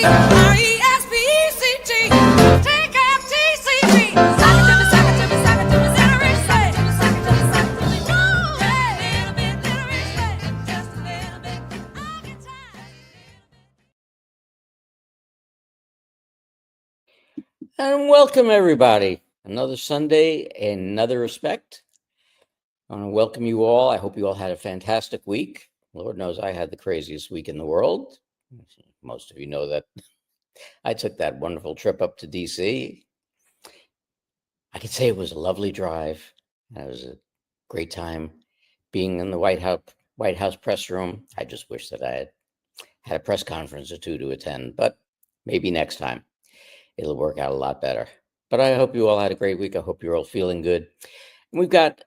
R-E-S-P-E-C-T. Take out T-C-T. Sock it to me, sock it to me, sock it to me, center respect. Sock it to me, sock it to me. Go ahead. Little bit, little respect. Just a little bit. I'll get tired. And welcome, everybody. Another Sunday, another respect. I want to welcome you all. I hope you all had a fantastic week. Lord knows I had the craziest week in the world. Most of you know that I took that wonderful trip up to DC. I could say it was a lovely drive. It was a great time being in the White House press room. I just wish that I had a press conference or two to attend, but maybe next time it'll work out a lot better. But I hope you all had a great week. I hope you're all feeling good. And we've got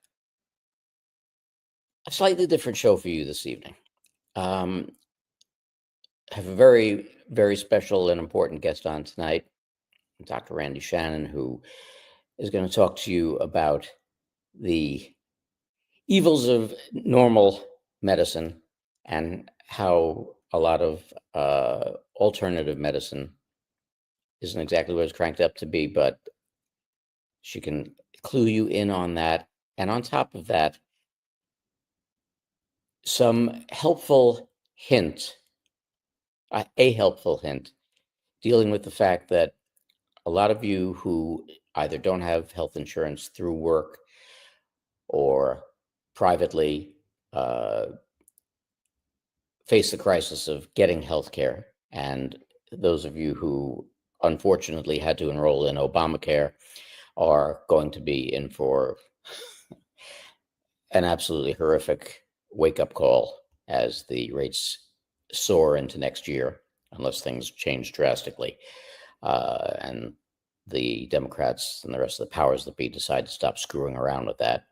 a slightly different show for you this evening. I have a very, very special and important guest on tonight, Dr. Randi Shannon, who is going to talk to you about the evils of normal medicine and how a lot of alternative medicine isn't exactly what it's cranked up to be, but she can clue you in on that. And on top of that, some helpful hint, a helpful hint, dealing with the fact that a lot of you who either don't have health insurance through work or privately face the crisis of getting health care. And those of you who unfortunately had to enroll in Obamacare are going to be in for an absolutely horrific wake-up call as the rates soar into next year, unless things change drastically. And the Democrats and the rest of the powers that be decide to stop screwing around with that.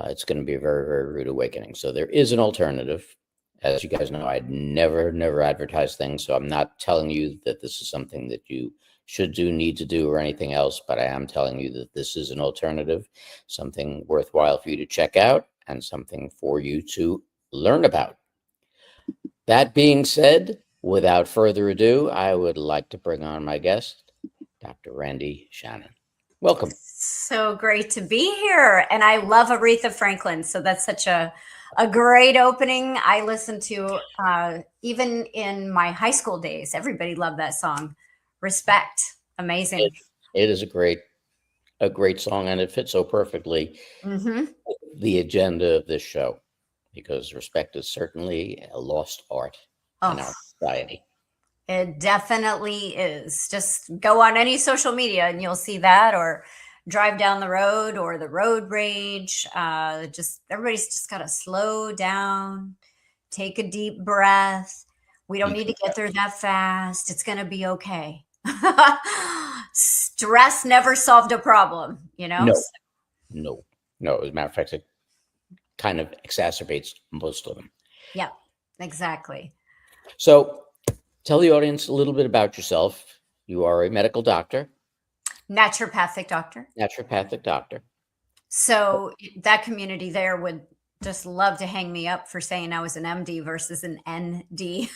It's going to be a very, very rude awakening. So there is an alternative. As you guys know, I'd never advertise things. So I'm not telling you that this is something that you should do, need to do, or anything else. But I am telling you that this is an alternative, something worthwhile for you to check out and something for you to learn about. That being said, without further ado, I would like to bring on my guest, Dr. Randi Shannon. Welcome. So great to be here. And I love Aretha Franklin. So that's such a great opening. I listened to, even in my high school days, everybody loved that song. Respect. Amazing. It is a great song, and it fits so perfectly the agenda of this show, because respect is certainly a lost art in our society. It definitely is. Just go on any social media and you'll see that, or drive down the road, or the road rage. Everybody's just got to slow down, take a deep breath. We don't need to get there that fast. It's going to be okay. Stress never solved a problem, you know? No. As a matter of fact, it kind of exacerbates most of them. Yeah, exactly. So tell the audience a little bit about yourself. You are a medical doctor. Naturopathic doctor. Naturopathic doctor. So that community there would just love to hang me up for saying I was an MD versus an ND.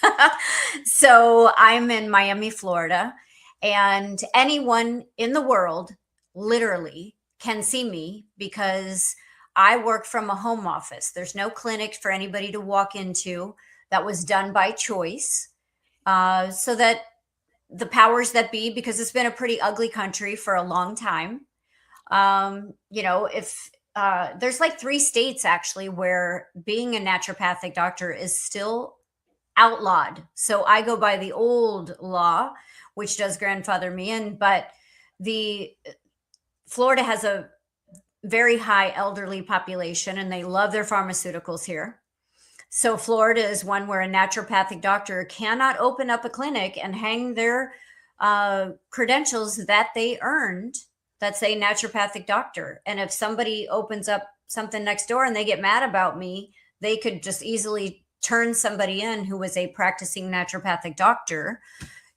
So I'm in Miami, Florida, and anyone in the world literally can see me because I work from a home office. There's no clinic for anybody to walk into. That was done by choice, so that the powers that be, because it's been a pretty ugly country for a long time. If there's like 3 states actually where being a naturopathic doctor is still outlawed. So I go by the old law, which does grandfather me in, but Florida has a very high elderly population and they love their pharmaceuticals here. So Florida is one where a naturopathic doctor cannot open up a clinic and hang their credentials that they earned that say naturopathic doctor. And if somebody opens up something next door and they get mad about me, they could just easily turn somebody in who was a practicing naturopathic doctor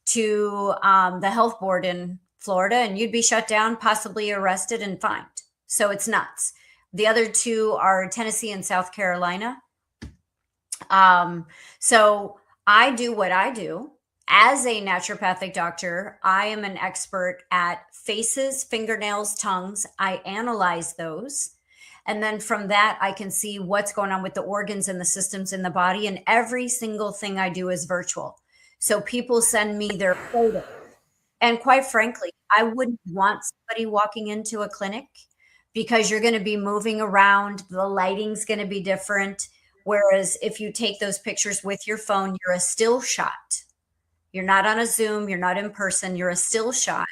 to the health board in Florida, and you'd be shut down, possibly arrested and fined. So it's nuts. The other 2 are Tennessee and South Carolina. So I do what I do, as a naturopathic doctor, I am an expert at faces, fingernails, tongues. I analyze those. And then from that, I can see what's going on with the organs and the systems in the body. And every single thing I do is virtual. So people send me their photos. And quite frankly, I wouldn't want somebody walking into a clinic because you're going to be moving around. The lighting's going to be different. Whereas if you take those pictures with your phone, you're a still shot. You're not on a Zoom, you're not in person, you're a still shot.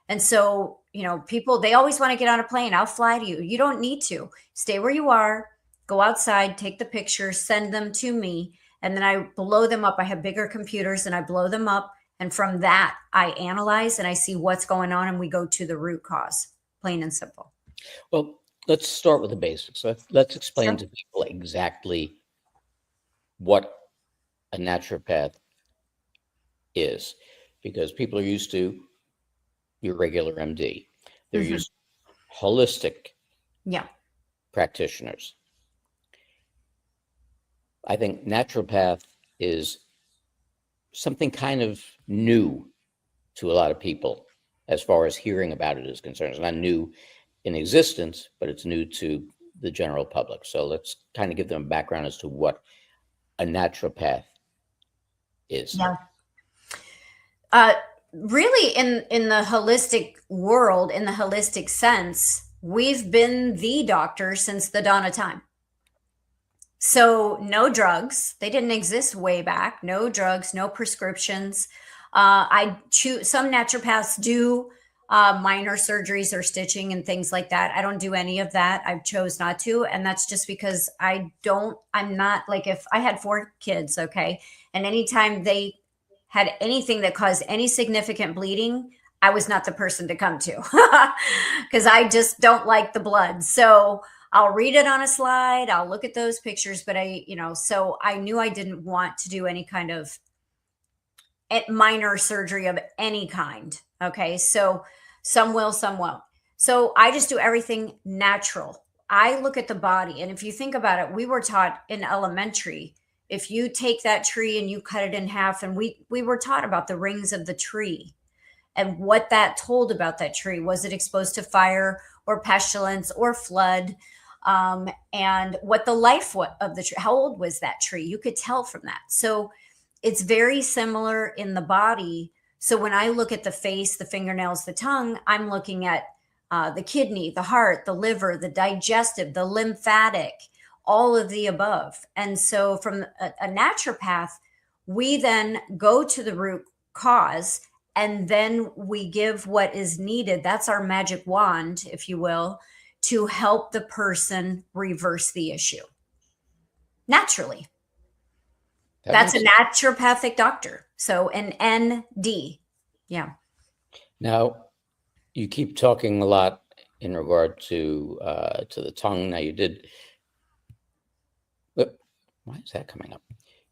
And so, people, they always want to get on a plane. I'll fly to you. You don't need to. Stay where you are, go outside, take the pictures, send them to me, and then I blow them up. I have bigger computers and I blow them up. And from that, I analyze and I see what's going on and we go to the root cause, plain and simple. Well, let's start with the basics. Let's explain Sure. to people exactly what a naturopath is, because people are used to your regular MD. They're Mhm. used to holistic Yeah. practitioners. I think naturopath is something kind of new to a lot of people as far as hearing about it is concerned. It's not new in existence, but it's new to the general public. So let's kind of give them a background as to what a naturopath is. Yeah. Really, in the holistic world, in the holistic sense, we've been the doctor since the dawn of time. So no drugs. They didn't exist way back. No drugs, no prescriptions. I choose some naturopaths do minor surgeries or stitching and things like that. I don't do any of that. I chose not to. And that's just because I'm not like, if I had 4 kids, okay, and anytime they had anything that caused any significant bleeding, I was not the person to come to because I just don't like the blood. So I'll read it on a slide. I'll look at those pictures, but so I knew I didn't want to do any kind of minor surgery of any kind. Okay. So some will, some won't. So I just do everything natural. I look at the body. And if you think about it, we were taught in elementary, if you take that tree and you cut it in half, and we were taught about the rings of the tree and what that told about that tree. Was it exposed to fire or pestilence or flood? And what the life of the tree, how old was that tree? You could tell from that. So it's very similar in the body. So when I look at the face, the fingernails, the tongue, I'm looking at the kidney, the heart, the liver, the digestive, the lymphatic, all of the above. And so from a naturopath, we then go to the root cause and then we give what is needed. That's our magic wand, if you will, to help the person reverse the issue naturally. That's a naturopathic doctor. So an ND. Yeah. Now, you keep talking a lot in regard to the tongue. Now, you did. Why is that coming up?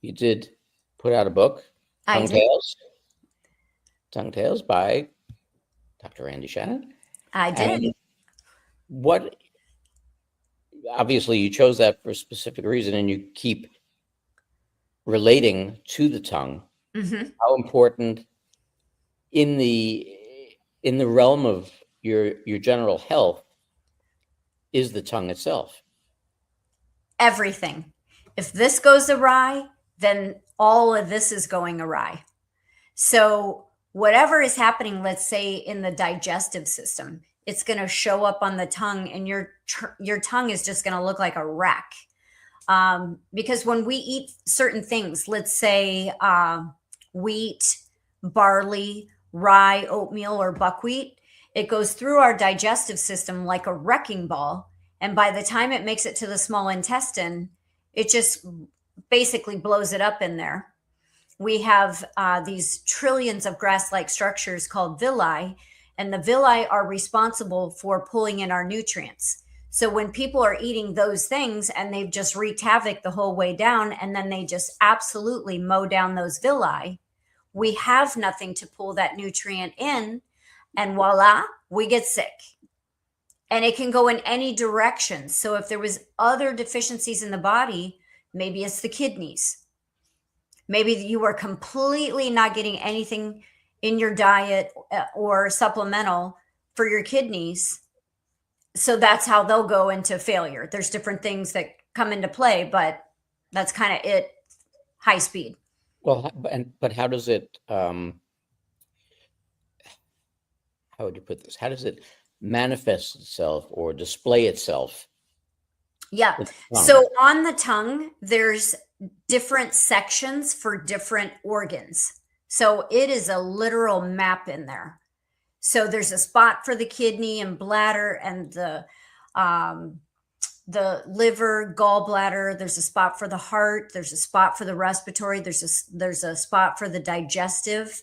You did put out a book, I Tongue did. Tales by Dr. Randi Shannon. I did. And what? Obviously, you chose that for a specific reason, and you keep relating to the tongue. Mm-hmm. How important in the realm of your general health is the tongue itself? Everything. If this goes awry, then all of this is going awry. So whatever is happening, let's say in the digestive system, it's going to show up on the tongue, and your tongue is just going to look like a wreck. Because when we eat certain things, let's say wheat, barley, rye, oatmeal, or buckwheat, it goes through our digestive system like a wrecking ball. And by the time it makes it to the small intestine, it just basically blows it up in there. We have these trillions of grass-like structures called villi, and the villi are responsible for pulling in our nutrients. So when people are eating those things and they've just wreaked havoc the whole way down, and then they just absolutely mow down those villi, we have nothing to pull that nutrient in, and voila, we get sick. And it can go in any direction. So if there was other deficiencies in the body, maybe it's the kidneys. Maybe you are completely not getting anything in your diet or supplemental for your kidneys. So that's how they'll go into failure. There's different things that come into play, but that's kind of it, high speed. Well, but how does it, how would you put this? How does it manifest itself or display itself? Yeah. with the tongue? So on the tongue, there's different sections for different organs. So it is a literal map in there. So there's a spot for the kidney and bladder and the liver, gallbladder. There's a spot for the heart. There's a spot for the respiratory. There's a spot for the digestive.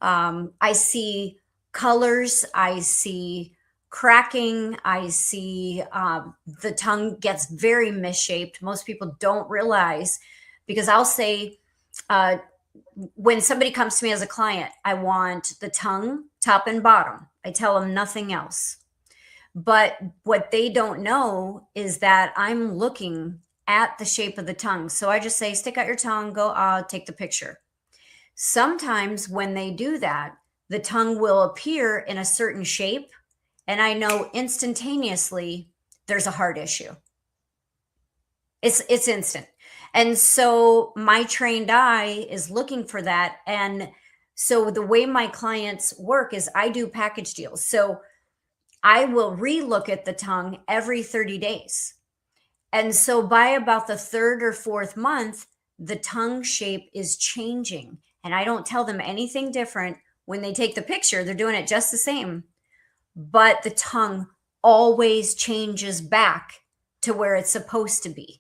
I see colors. I see cracking. I see the tongue gets very misshaped. Most people don't realize, because I'll say, when somebody comes to me as a client, I want the tongue, top and bottom. I tell them nothing else. But what they don't know is that I'm looking at the shape of the tongue. So I just say, stick out your tongue, go, take the picture. Sometimes when they do that, the tongue will appear in a certain shape, and I know instantaneously there's a heart issue. It's instant. And so my trained eye is looking for that. And so the way my clients work is I do package deals. So I will relook at the tongue every 30 days. And so by about the third or fourth month, the tongue shape is changing. And I don't tell them anything different. When they take the picture, they're doing it just the same. But the tongue always changes back to where it's supposed to be.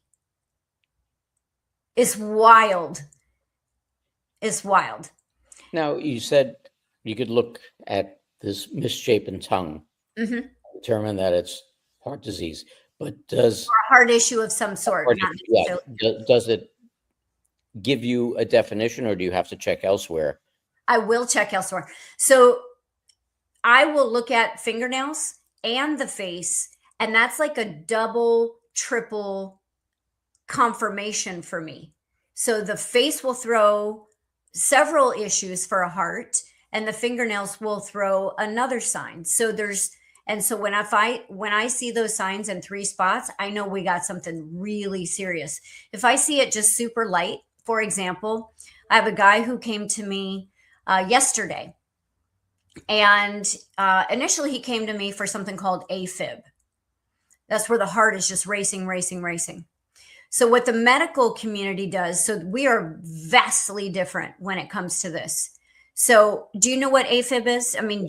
It's wild. It's wild. Now, you said you could look at this misshapen tongue, Mm-hmm. determine that it's heart disease, but does A heart issue of some sort. or Not yeah, necessarily. does it give you a definition, or do you have to check elsewhere? I will check elsewhere. So I will look at fingernails and the face, and that's like a double, triple confirmation for me. So the face will throw several issues for a heart, and the fingernails will throw another sign. So when I see those signs in 3 spots, I know we got something really serious. If I see it just super light, for example, I have a guy who came to me yesterday, and initially he came to me for something called AFib. That's where the heart is just racing, racing, racing. So what the medical community does, so we are vastly different when it comes to this. So do you know what AFib is? I mean,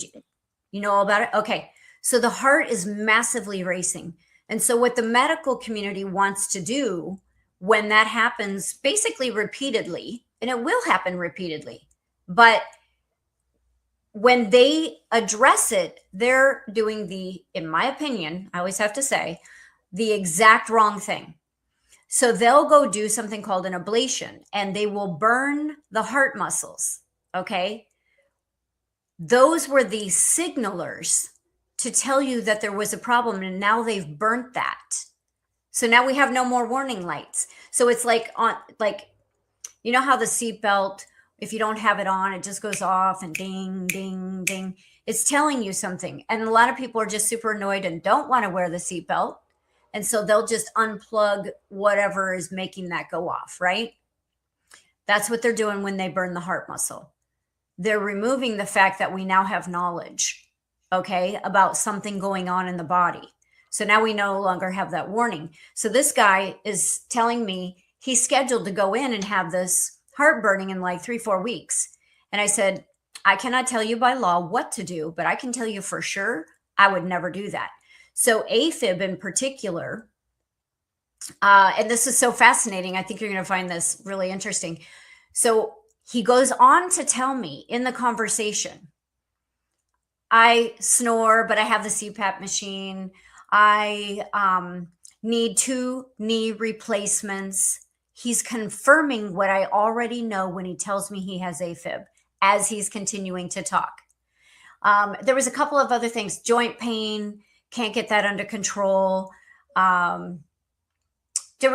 you know all about it? Okay. So the heart is massively racing. And so what the medical community wants to do when that happens basically repeatedly, and it will happen repeatedly, but when they address it, they're doing in my opinion, I always have to say, the exact wrong thing. So they'll go do something called an ablation, and they will burn the heart muscles. Okay. Those were the signalers to tell you that there was a problem, and now they've burnt that. So now we have no more warning lights. So it's like you know how the seatbelt, if you don't have it on, it just goes off and ding, ding, ding. It's telling you something. And a lot of people are just super annoyed and don't want to wear the seatbelt. And so they'll just unplug whatever is making that go off, right? That's what they're doing when they burn the heart muscle. They're removing the fact that we now have knowledge, okay, about something going on in the body. So now we no longer have that warning. So this guy is telling me he's scheduled to go in and have this heart burning in like 3-4 weeks. And I said, I cannot tell you by law what to do, but I can tell you for sure I would never do that. So AFib in particular, and this is so fascinating. I think you're going to find this really interesting. So he goes on to tell me in the conversation, I snore, but I have the CPAP machine. I need 2 knee replacements. He's confirming what I already know when he tells me he has AFib as he's continuing to talk. There was a couple of other things, joint pain, can't get that under control.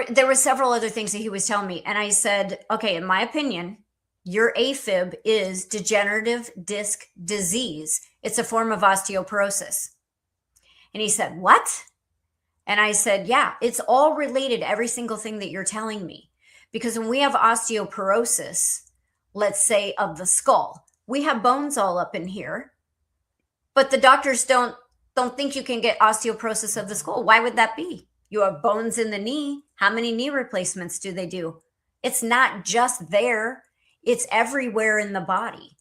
There were several other things that he was telling me. And I said, okay, in my opinion, your AFib is degenerative disc disease. It's a form of osteoporosis. And he said, what? And I said, yeah, it's all related, every single thing that you're telling me. Because when we have osteoporosis, let's say of the skull, we have bones all up in here, but the doctors don't think you can get osteoporosis of the skull. Why would that be? You have bones in the knee. How many knee replacements do they do? It's not just there. It's everywhere in the body.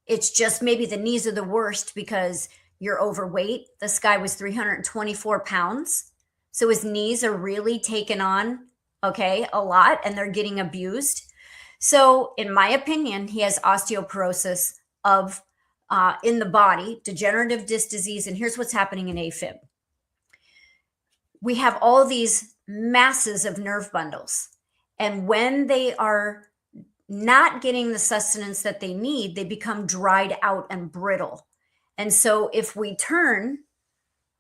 It's just maybe the knees are the worst because you're overweight. This guy was 324 pounds. So his knees are really taken on, okay, a lot, and they're getting abused. So in my opinion, he has osteoporosis of in the body, degenerative disc disease. And here's what's happening in AFib. We have all these masses of nerve bundles. And when they are not getting the sustenance that they need, they become dried out and brittle. And so if we turn,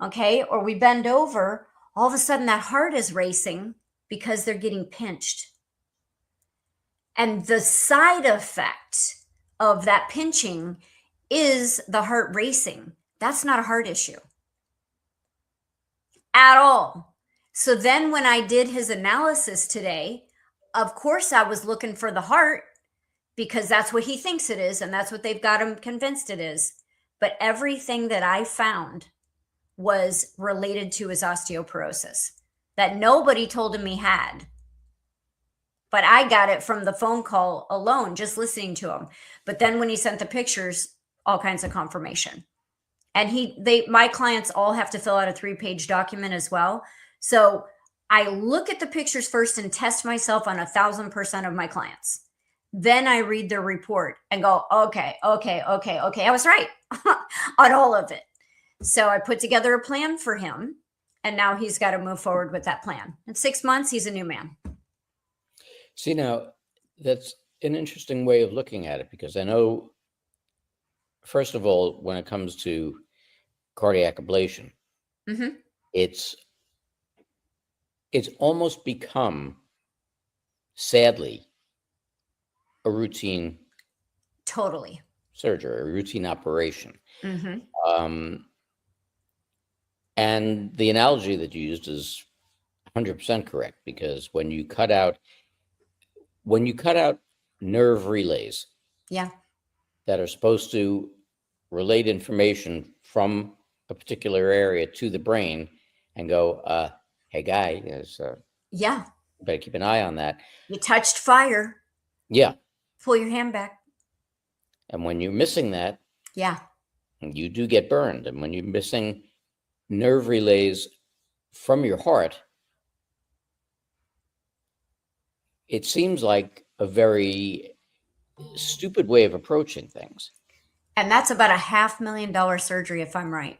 okay, or we bend over, all of a sudden that heart is racing because they're getting pinched. And the side effect of that pinching is the heart racing. That's not a heart issue at all. So then when I did his analysis today, of course I was looking for the heart because that's what he thinks it is. And that's what they've got him convinced it is. But everything that I found was related to his osteoporosis that nobody told him he had. But I got it from the phone call alone, just listening to him. But then when he sent the pictures, all kinds of confirmation. And my clients all have to fill out a 3-page document as well. So I look at the pictures first and test myself on 1,000% of my clients. Then I read their report and go, okay. I was right on all of it. So I put together a plan for him. And now he's got to move forward with that plan. In 6 months, he's a new man. See, now that's an interesting way of looking at it, because I know, first of all, when it comes to cardiac ablation, Mm-hmm. it's almost become, sadly, a routine Totally. surgery, a routine operation. Mm-hmm. And the analogy that you used is 100% correct, because when you cut out nerve relays Yeah. that are supposed to relate information from a particular area to the brain and go, hey guy, Yeah. better keep an eye on that. You touched fire. Yeah. Pull your hand back. And when you're missing that, Yeah. you do get burned. And when you're missing nerve relays from your heart, it seems like a very stupid way of approaching things. And that's about $500,000 surgery, if I'm right.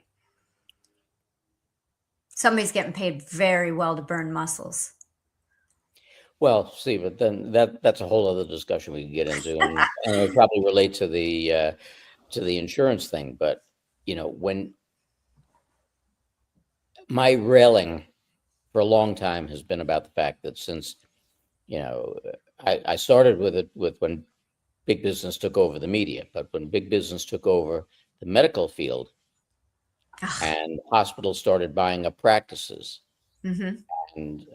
Somebody's getting paid very well to burn muscles. Well, see, but then that's a whole other discussion we can get into, and it would probably relate to the insurance thing. But when my railing for a long time has been about the fact that since I started with it when big business took over the media, but when big business took over the medical field, and hospitals started buying up practices. Mm-hmm. And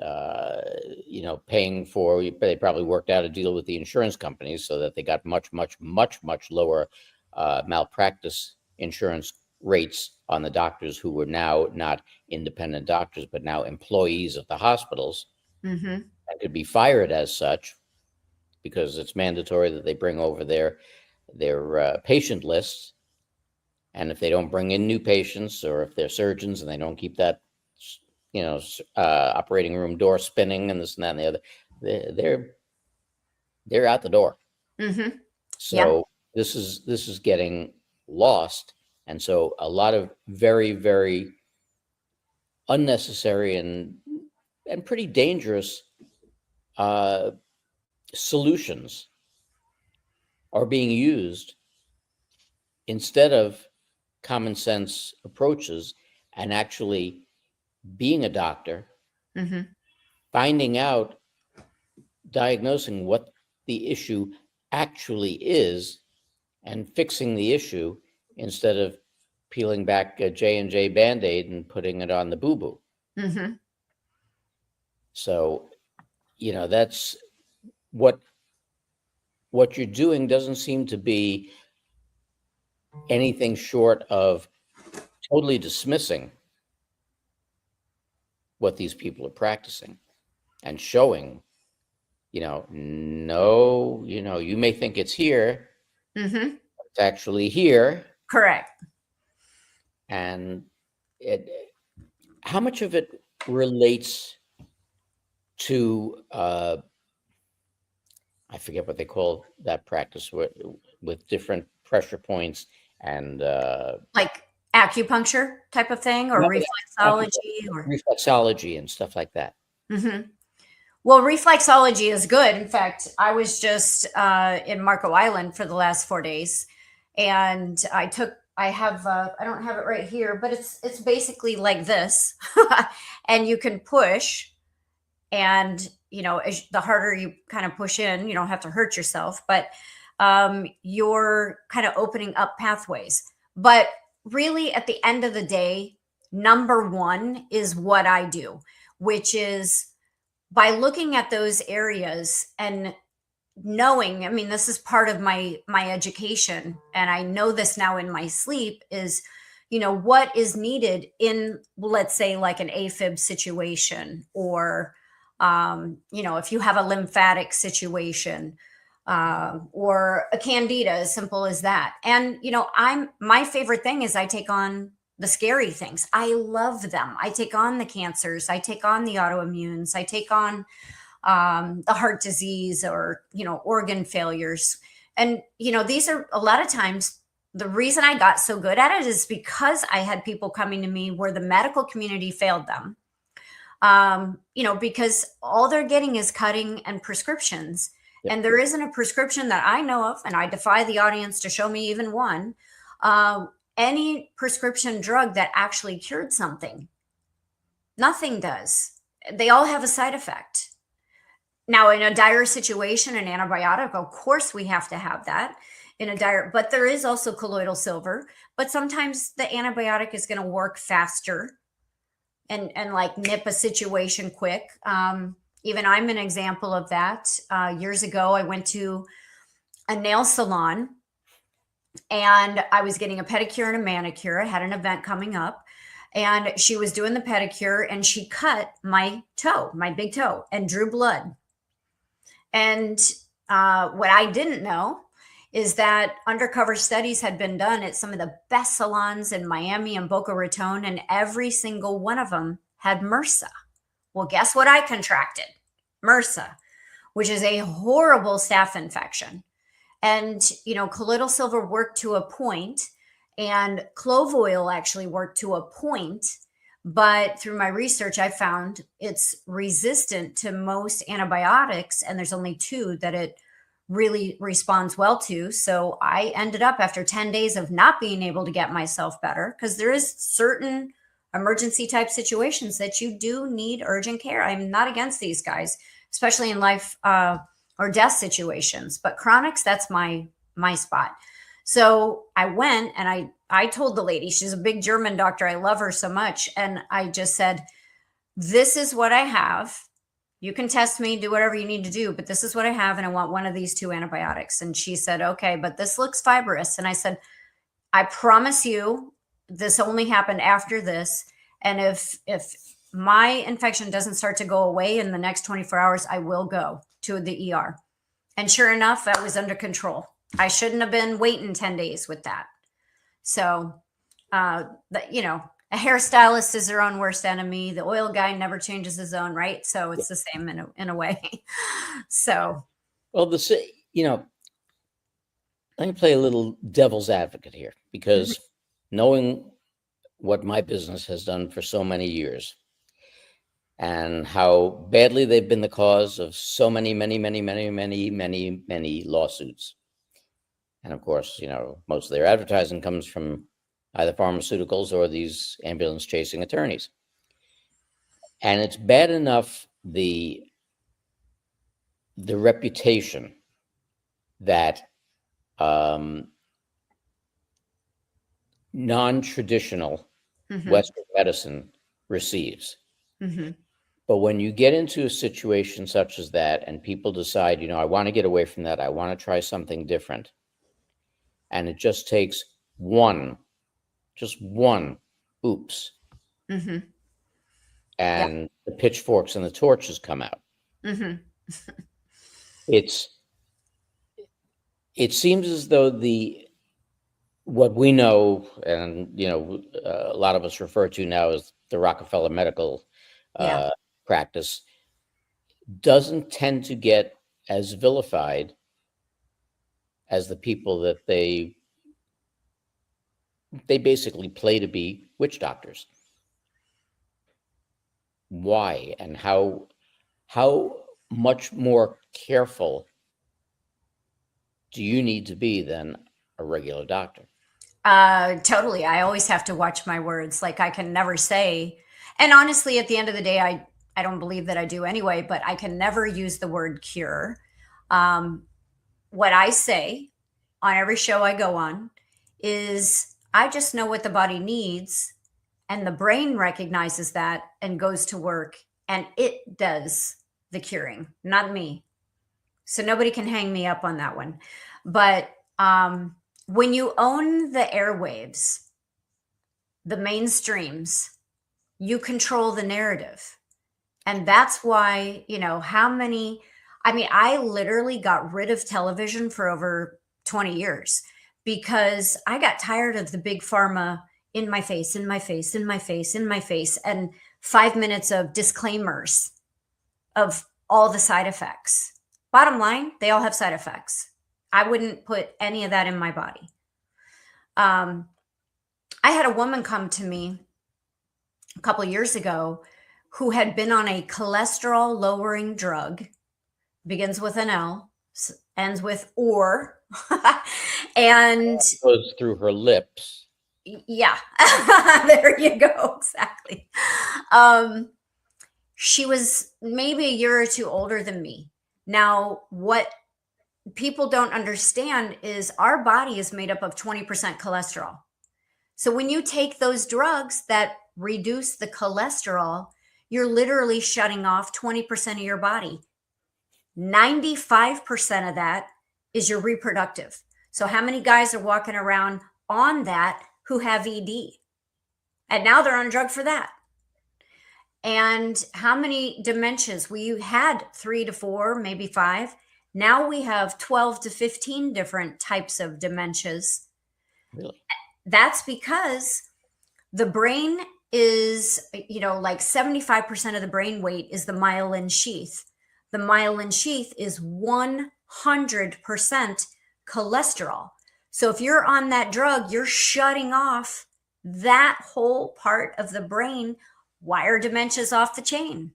paying for, they probably worked out a deal with the insurance companies so that they got much lower malpractice insurance rates on the doctors who were now not independent doctors, but now employees of the hospitals, Mm-hmm. and could be fired as such because it's mandatory that they bring over their patient lists. And if they don't bring in new patients, or if they're surgeons and they don't keep that operating room door spinning and this and that and the other, they're out the door. Mm-hmm. So this is getting lost. And so a lot of very, very unnecessary and pretty dangerous solutions are being used instead of common sense approaches and actually being a doctor, Mm-hmm. finding out, diagnosing what the issue actually is and fixing the issue instead of peeling back a J&J Band-Aid and putting it on the boo-boo. Mm-hmm. So, that's what you're doing doesn't seem to be anything short of totally dismissing what these people are practicing and showing, no, you may think it's here, Mm-hmm. but it's actually here. Correct. And how much of it relates to, I forget what they call that practice with different pressure points and Like acupuncture type of thing, or no, reflexology, or reflexology and stuff like that. Mm-hmm. Well, reflexology is good. In fact, I was just in Marco Island for the last 4 days, and I don't have it right here, but it's basically like this, and you can push, and the harder you kind of push in, you don't have to hurt yourself, but you're kind of opening up pathways. But really, at the end of the day, number one is what I do, which is by looking at those areas and knowing, I mean, this is part of my education, and I know this now in my sleep, is what is needed in, let's say, like an AFib situation, or if you have a lymphatic situation, or a candida, as simple as that. And my favorite thing is I take on the scary things. I love them. I take on the cancers. I take on the autoimmunes. I take on the heart disease, or organ failures. And these are, a lot of times, the reason I got so good at it is because I had people coming to me where the medical community failed them. Because all they're getting is cutting and prescriptions. Yeah. And there isn't a prescription that I know of, and I defy the audience to show me even one, any prescription drug that actually cured something. Nothing does. They all have a side effect. Now, in a dire situation, an antibiotic, of course, we have to have that in a dire, but there is also colloidal silver. But sometimes the antibiotic is going to work faster and like nip a situation quick. Even I'm an example of that. Years ago, I went to a nail salon, and I was getting a pedicure and a manicure. I had an event coming up, and she was doing the pedicure, and she cut my toe, my big toe, and drew blood. And what I didn't know is that undercover studies had been done at some of the best salons in Miami and Boca Raton, and every single one of them had MRSA. Well, guess what I contracted? MRSA, which is a horrible staph infection. And, colloidal silver worked to a point, and clove oil actually worked to a point. But through my research, I found it's resistant to most antibiotics, and there's only 2 that it really responds well to. So I ended up, after 10 days of not being able to get myself better, because there is certain emergency type situations that you do need urgent care. I'm not against these guys, especially in life or death situations, but chronics, that's my spot. So I went, and I told the lady, she's a big German doctor, I love her so much, and I just said, this is what I have. You can test me, do whatever you need to do, but this is what I have, and I want one of these 2 antibiotics. And she said, okay, but this looks fibrous. And I said, I promise you, this only happened after this. And if my infection doesn't start to go away in the next 24 hours, I will go to the ER. And sure enough, that was under control. I shouldn't have been waiting 10 days with that. So, a hairstylist is their own worst enemy. The oil guy never changes his own, right? So it's the same in a way. So, well, let me play a little devil's advocate here, because knowing what my business has done for so many years, and how badly they've been the cause of so many lawsuits. And of course, most of their advertising comes from either pharmaceuticals or these ambulance chasing attorneys. And it's bad enough the reputation that non-traditional Mhm. Western medicine receives. Mhm. But when you get into a situation such as that and people decide, I want to get away from that, I want to try something different, and it just takes just one oops, Mhm. Yeah. and the pitchforks and the torches come out. Mhm. It seems as though what we know, and a lot of us refer to now as the Rockefeller medical Yeah. practice, doesn't tend to get as vilified as the people that they basically play to be witch doctors. Why and how much more careful do you need to be than a regular doctor? Totally. I always have to watch my words. Like I can never say, and honestly, at the end of the day, I don't believe that I do anyway, but I can never use the word cure. Um, what I say on every show I go on is I just know what the body needs, and the brain recognizes that and goes to work, and it does the curing, not me. So nobody can hang me up on that one. But when you own the airwaves, the mainstreams, you control the narrative. And that's why, how many, I mean, I literally got rid of television for over 20 years because I got tired of the big pharma in my face, in my face, in my face, in my face, and 5 minutes of disclaimers of all the side effects. Bottom line, they all have side effects. I wouldn't put any of that in my body. I had a woman come to me a couple of years ago who had been on a cholesterol lowering drug, begins with an L, ends with or, and Goes through her lips. yeah, there you go, exactly. She was maybe a year or two older than me. Now, what people don't understand is our body is made up of 20% cholesterol. So when you take those drugs that reduce the cholesterol, you're literally shutting off 20% of your body. 95% of that is your reproductive. So how many guys are walking around on that who have ED? And now they're on drug for that. And how many dementias? We had 3 to 4, maybe 5. Now we have 12 to 15 different types of dementias. Really? That's because the brain is, like 75% of the brain weight is the myelin sheath. The myelin sheath is 100% cholesterol. So if you're on that drug, you're shutting off that whole part of the brain. Why are dementias off the chain?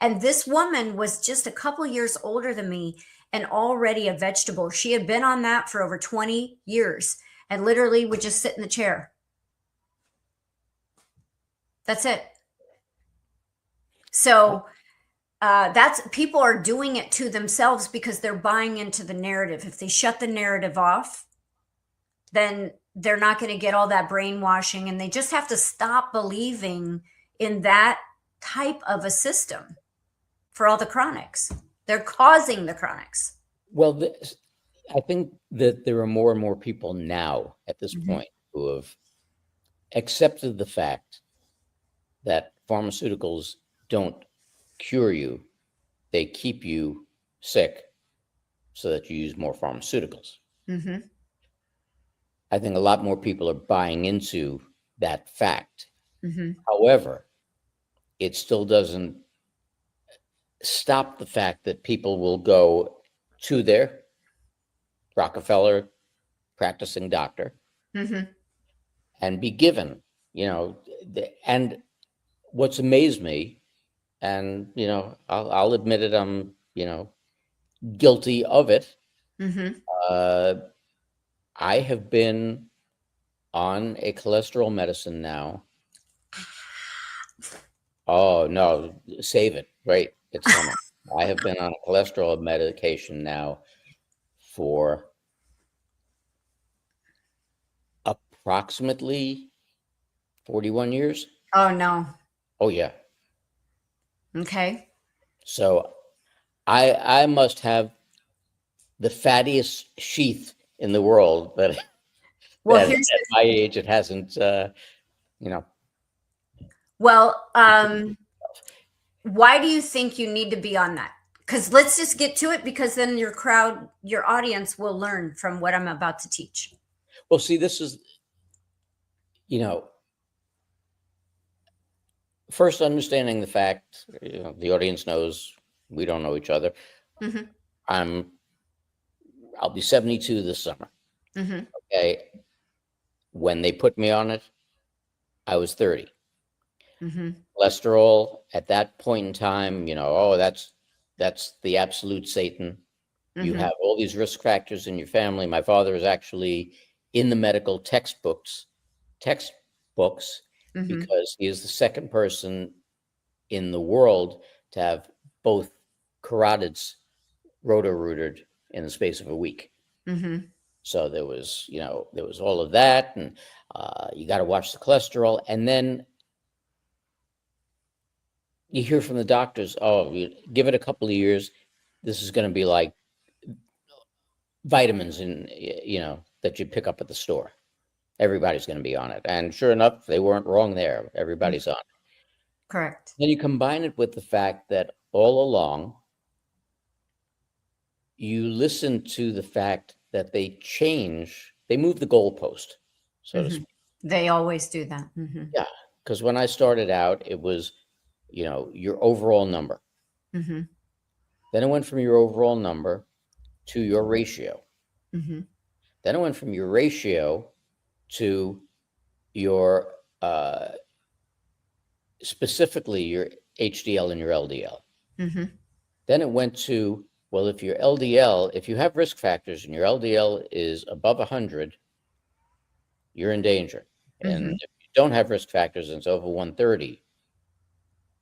And this woman was just a couple years older than me and already a vegetable. She had been on that for over 20 years and literally would just sit in the chair. That's it. So that's people are doing it to themselves because they're buying into the narrative. If they shut the narrative off, then they're not going to get all that brainwashing, and they just have to stop believing in that type of a system for all the chronics. They're causing the chronics. Well, I think that there are more and more people now at this point who have accepted the fact that pharmaceuticals don't cure you, they keep you sick so that you use more pharmaceuticals. I think a lot more people are buying into that fact. However, it still doesn't stop the fact that people will go to their Rockefeller practicing doctor and be given, and what's amazed me, and I'll admit it, I'm guilty of it. I have been on a cholesterol medicine now. Oh no, save it. Wait, it's coming. I have been on a cholesterol medication now for approximately 41 years. Oh no. Oh yeah. Okay. So I must have the fattiest sheath in the world, but Well, that here's at my age it hasn't. You know, well, why do you think you need to be on that? Because let's just get to it, because then your crowd, your audience will learn from what I'm about to teach. well, see, this is, first understanding the fact. The audience knows we don't know each other. Mm-hmm. I'll be 72 this summer. Mm-hmm. Okay. When they put me on it, I was 30. Mm-hmm. Cholesterol at that point in time, oh, that's the absolute Satan. You Mm-hmm. have all these risk factors in your family. My father is actually in the medical textbooks Mm-hmm. because he is the second person in the world to have both carotids roto-rooted in the space of a week. Mm-hmm. So there was all of that, and you got to watch the cholesterol. And then you hear from the doctors, oh, you give it a couple of years, this is going to be like vitamins that you pick up at the store. Everybody's going to be on it. And sure enough, they weren't wrong there. Everybody's on it. Correct. Then you combine it with the fact that all along, you listen to the fact that they move the goalpost, so to Mm-hmm. speak. They always do that. Mm-hmm. Yeah, because when I started out, it was, your overall number. Mm-hmm. Then it went from your overall number to your ratio. Mm-hmm. Then it went from your ratio to your specifically your HDL and your LDL. Mm-hmm. Then it went to, well, if your LDL, if you have risk factors and your LDL is above 100, you're in danger. Mm-hmm. And if you don't have risk factors and it's over 130,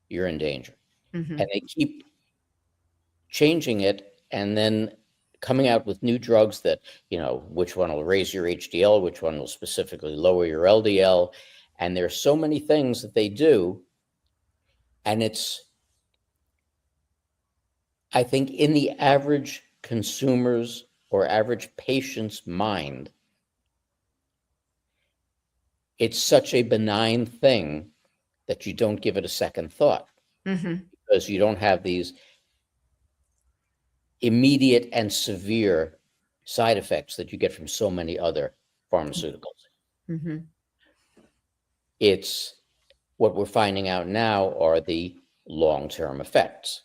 you're in danger. Mm-hmm. And they keep changing it and then coming out with new drugs that, which one will raise your HDL, which one will specifically lower your LDL. And there's so many things that they do. And I think in the average consumer's or average patient's mind, it's such a benign thing that you don't give it a second thought, Mm-hmm. because you don't have these immediate and severe side effects that you get from so many other pharmaceuticals. Mm-hmm. It's what we're finding out now are the long-term effects.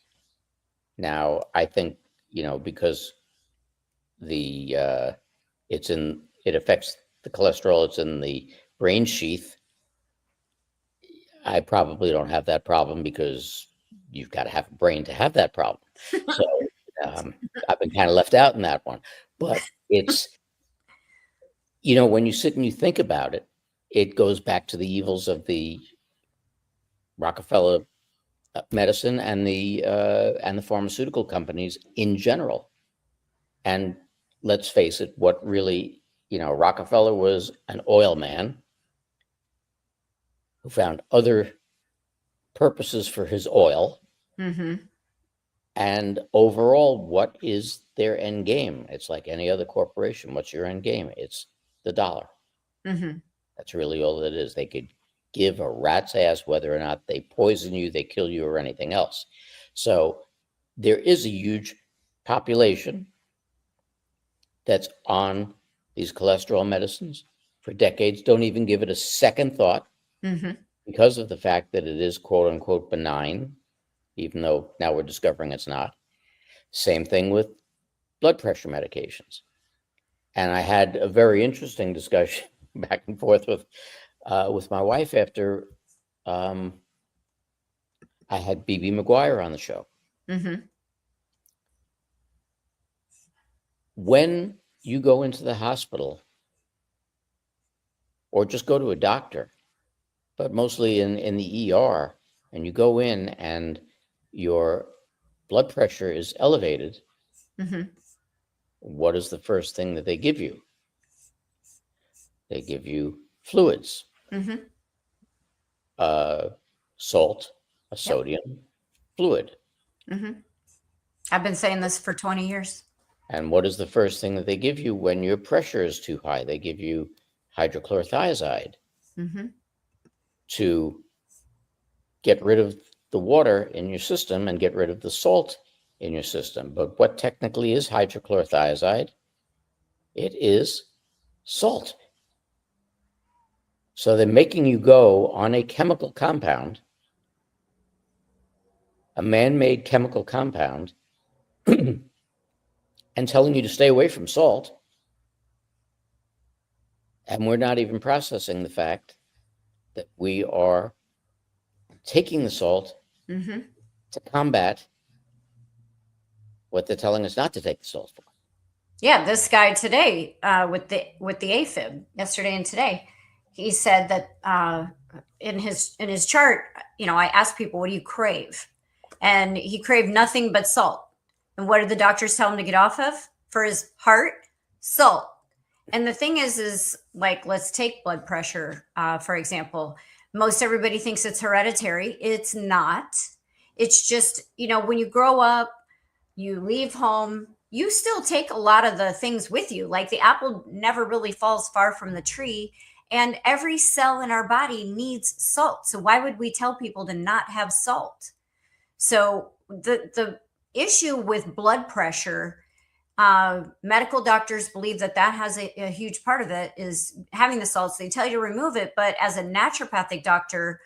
Now, I think, because it affects the cholesterol, it's in the brain sheath. I probably don't have that problem because you've got to have a brain to have that problem. So I've been kind of left out in that one. But it's, when you sit and you think about it, it goes back to the evils of the Rockefeller medicine and the pharmaceutical companies in general. And let's face it, what really, Rockefeller was an oil man who found other purposes for his oil. Mm-hmm. And overall, what is their end game? It's like any other corporation. What's your end game? It's the dollar. Mm-hmm. That's really all it is. They could give a rat's ass whether or not they poison you, they kill you, or anything else. So there is a huge population that's on these cholesterol medicines for decades, don't even give it a second thought, Mm-hmm. because of the fact that it is quote unquote benign, even though now we're discovering it's not. Same thing with blood pressure medications. And I had a very interesting discussion back and forth with my wife after I had BB McGuire on the show. Mm-hmm. When you go into the hospital or just go to a doctor, but mostly in the ER, and you go in and your blood pressure is elevated, Hmm. what is the first thing that they give you? They give you fluids, Hmm. salt, a Yep. sodium fluid. Hmm. I've been saying this for 20 years. And what is the first thing that they give you when your pressure is too high? They give you hydrochlorothiazide Hmm. to get rid of the water in your system and get rid of the salt in your system. But what technically is hydrochlorothiazide? It is salt. So they're making you go on a chemical compound, a man-made chemical compound, and telling you to stay away from salt. And we're not even processing the fact that we are taking the salt Hmm. to combat what they're telling us not to take the salt for. Yeah, this guy today with the AFib yesterday and today, he said that in his chart, I asked people, what do you crave? And he craved nothing but salt. And what did the doctors tell him to get off of for his heart? Salt. And the thing is like, let's take blood pressure, for example. Most everybody thinks it's hereditary. It's not. It's just, when you grow up, you leave home, you still take a lot of the things with you. Like the apple never really falls far from the tree. And every cell in our body needs salt. So why would we tell people to not have salt? So the issue with blood pressure, medical doctors believe that has a huge part of it is having the salts. They tell you to remove it, but as a naturopathic doctor,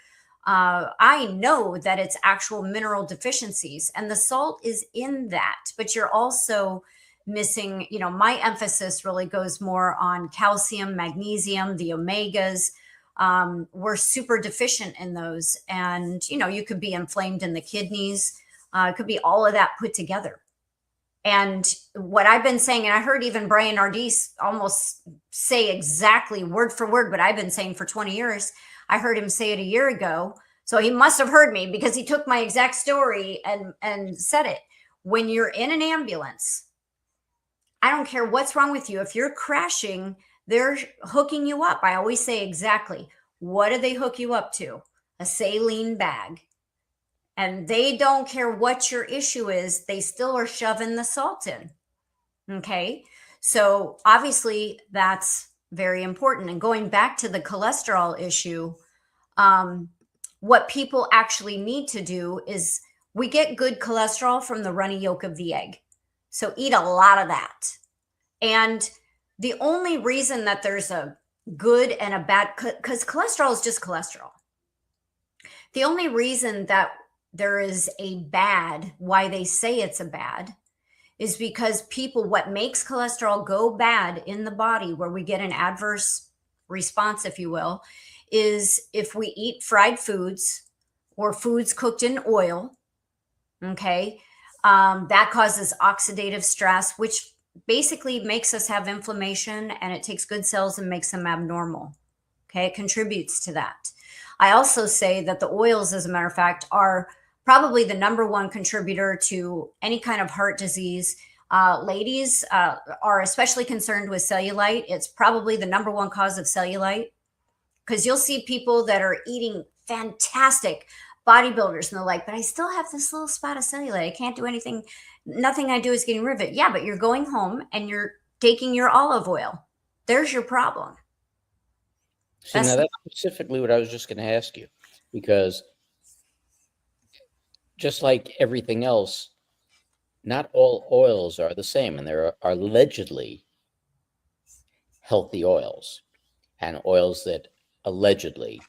I know that it's actual mineral deficiencies, and the salt is in that. But you're also missing. My emphasis really goes more on calcium, magnesium, the omegas. We're super deficient in those, and you could be inflamed in the kidneys. It could be all of that put together. And what I've been saying, and I heard even Brian Ardis almost say exactly word for word what I've been saying for 20 years. I heard him say it a year ago. So he must have heard me because he took my exact story and said it. When you're in an ambulance, I don't care what's wrong with you. If you're crashing, they're hooking you up. I always say exactly, what do they hook you up to? A saline bag. And they don't care what your issue is. They still are shoving the salt in. Okay. So obviously that's very important. And going back to the cholesterol issue, what people actually need to do is we get good cholesterol from the runny yolk of the egg. So eat a lot of that. And the only reason that there's a good and a bad, because cholesterol is just cholesterol. The only reason that there is a bad, why they say it's a bad, is because what makes cholesterol go bad in the body, where we get an adverse response, if you will, is if we eat fried foods or foods cooked in oil. Okay. That causes oxidative stress, which basically makes us have inflammation, and it takes good cells and makes them abnormal. Okay. It contributes to that. I also say that the oils, as a matter of fact, are probably the number one contributor to any kind of heart disease. Ladies are especially concerned with cellulite. It's probably the number one cause of cellulite, because you'll see people that are eating fantastic bodybuilders and they're like, but I still have this little spot of cellulite. I can't do anything. Nothing I do is getting rid of it. Yeah, but you're going home and you're taking your olive oil. There's your problem. See, now that's specifically what I was just going to ask you, because just like everything else, not all oils are the same, and there are allegedly healthy oils and oils that allegedly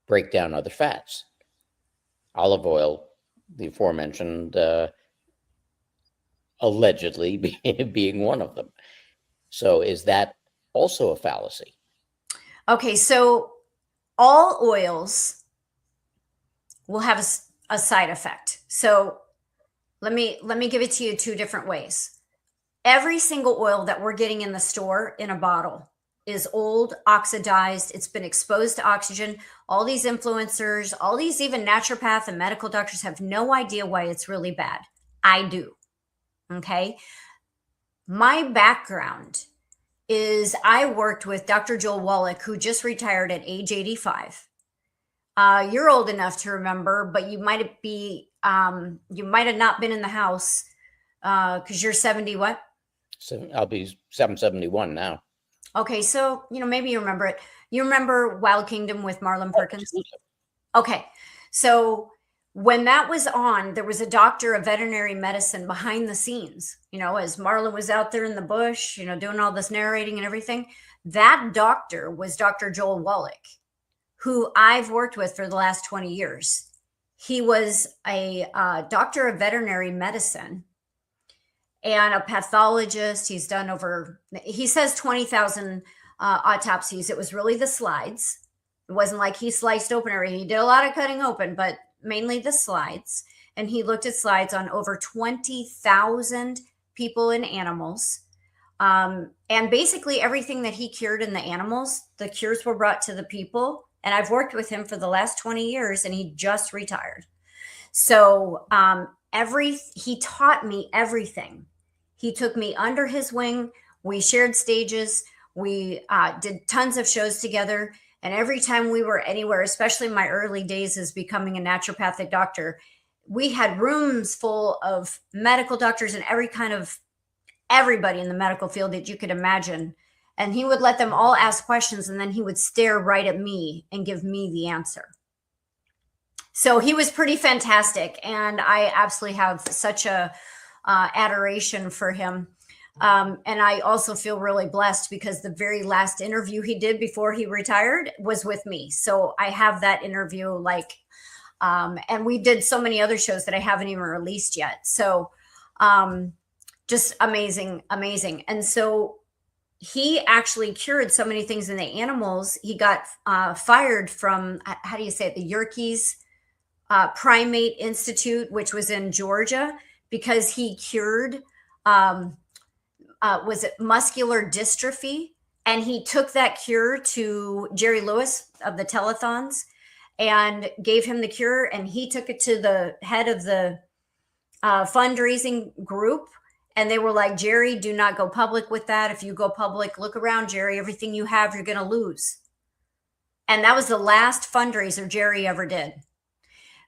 break down other fats. Olive oil, the aforementioned, allegedly being one of them. So is that also a fallacy? Okay, so all oils will have a side effect. So let me give it to you two different ways. Every single oil that we're getting in the store in a bottle is old, oxidized. It's been exposed to oxygen. All these influencers, all these even naturopath and medical doctors have no idea why it's really bad. I do. Okay. My background is I worked with Dr. Joel Wallach, who just retired at age 85. You're old enough to remember, but you might have not been in the house because you're 70 what? I'll be 771 now. Okay, so maybe you remember it. You remember Wild Kingdom with Marlon Perkins? Absolutely. Okay, so when that was on, there was a doctor of veterinary medicine behind the scenes, as Marlon was out there in the bush, doing all this narrating and everything. That doctor was Dr. Joel Wallach, who I've worked with for the last 20 years. He was a doctor of veterinary medicine and a pathologist. He's done he says 20,000 autopsies. It was really the slides. It wasn't like he sliced open everything. He did a lot of cutting open, but mainly the slides. And he looked at slides on over 20,000 people and animals. And basically everything that he cured in the animals, the cures were brought to the people. And I've worked with him for the last 20 years, and he just retired. So he taught me everything. He took me under his wing. We shared stages. We did tons of shows together. And every time we were anywhere, especially in my early days as becoming a naturopathic doctor, we had rooms full of medical doctors and everybody in the medical field that you could imagine. And he would let them all ask questions, and then he would stare right at me and give me the answer. So he was pretty fantastic. And I absolutely have such a adoration for him. And I also feel really blessed because the very last interview he did before he retired was with me. So I have that interview and we did so many other shows that I haven't even released yet. So just amazing, amazing. And so he actually cured so many things in the animals. He got fired from, how do you say it? The Yerkes Primate Institute, which was in Georgia, because he cured, was it muscular dystrophy? And he took that cure to Jerry Lewis of the telethons and gave him the cure. And he took it to the head of the fundraising group. And they were like, Jerry, do not go public with that. If you go public, look around, Jerry, everything you have, you're going to lose. And that was the last fundraiser Jerry ever did,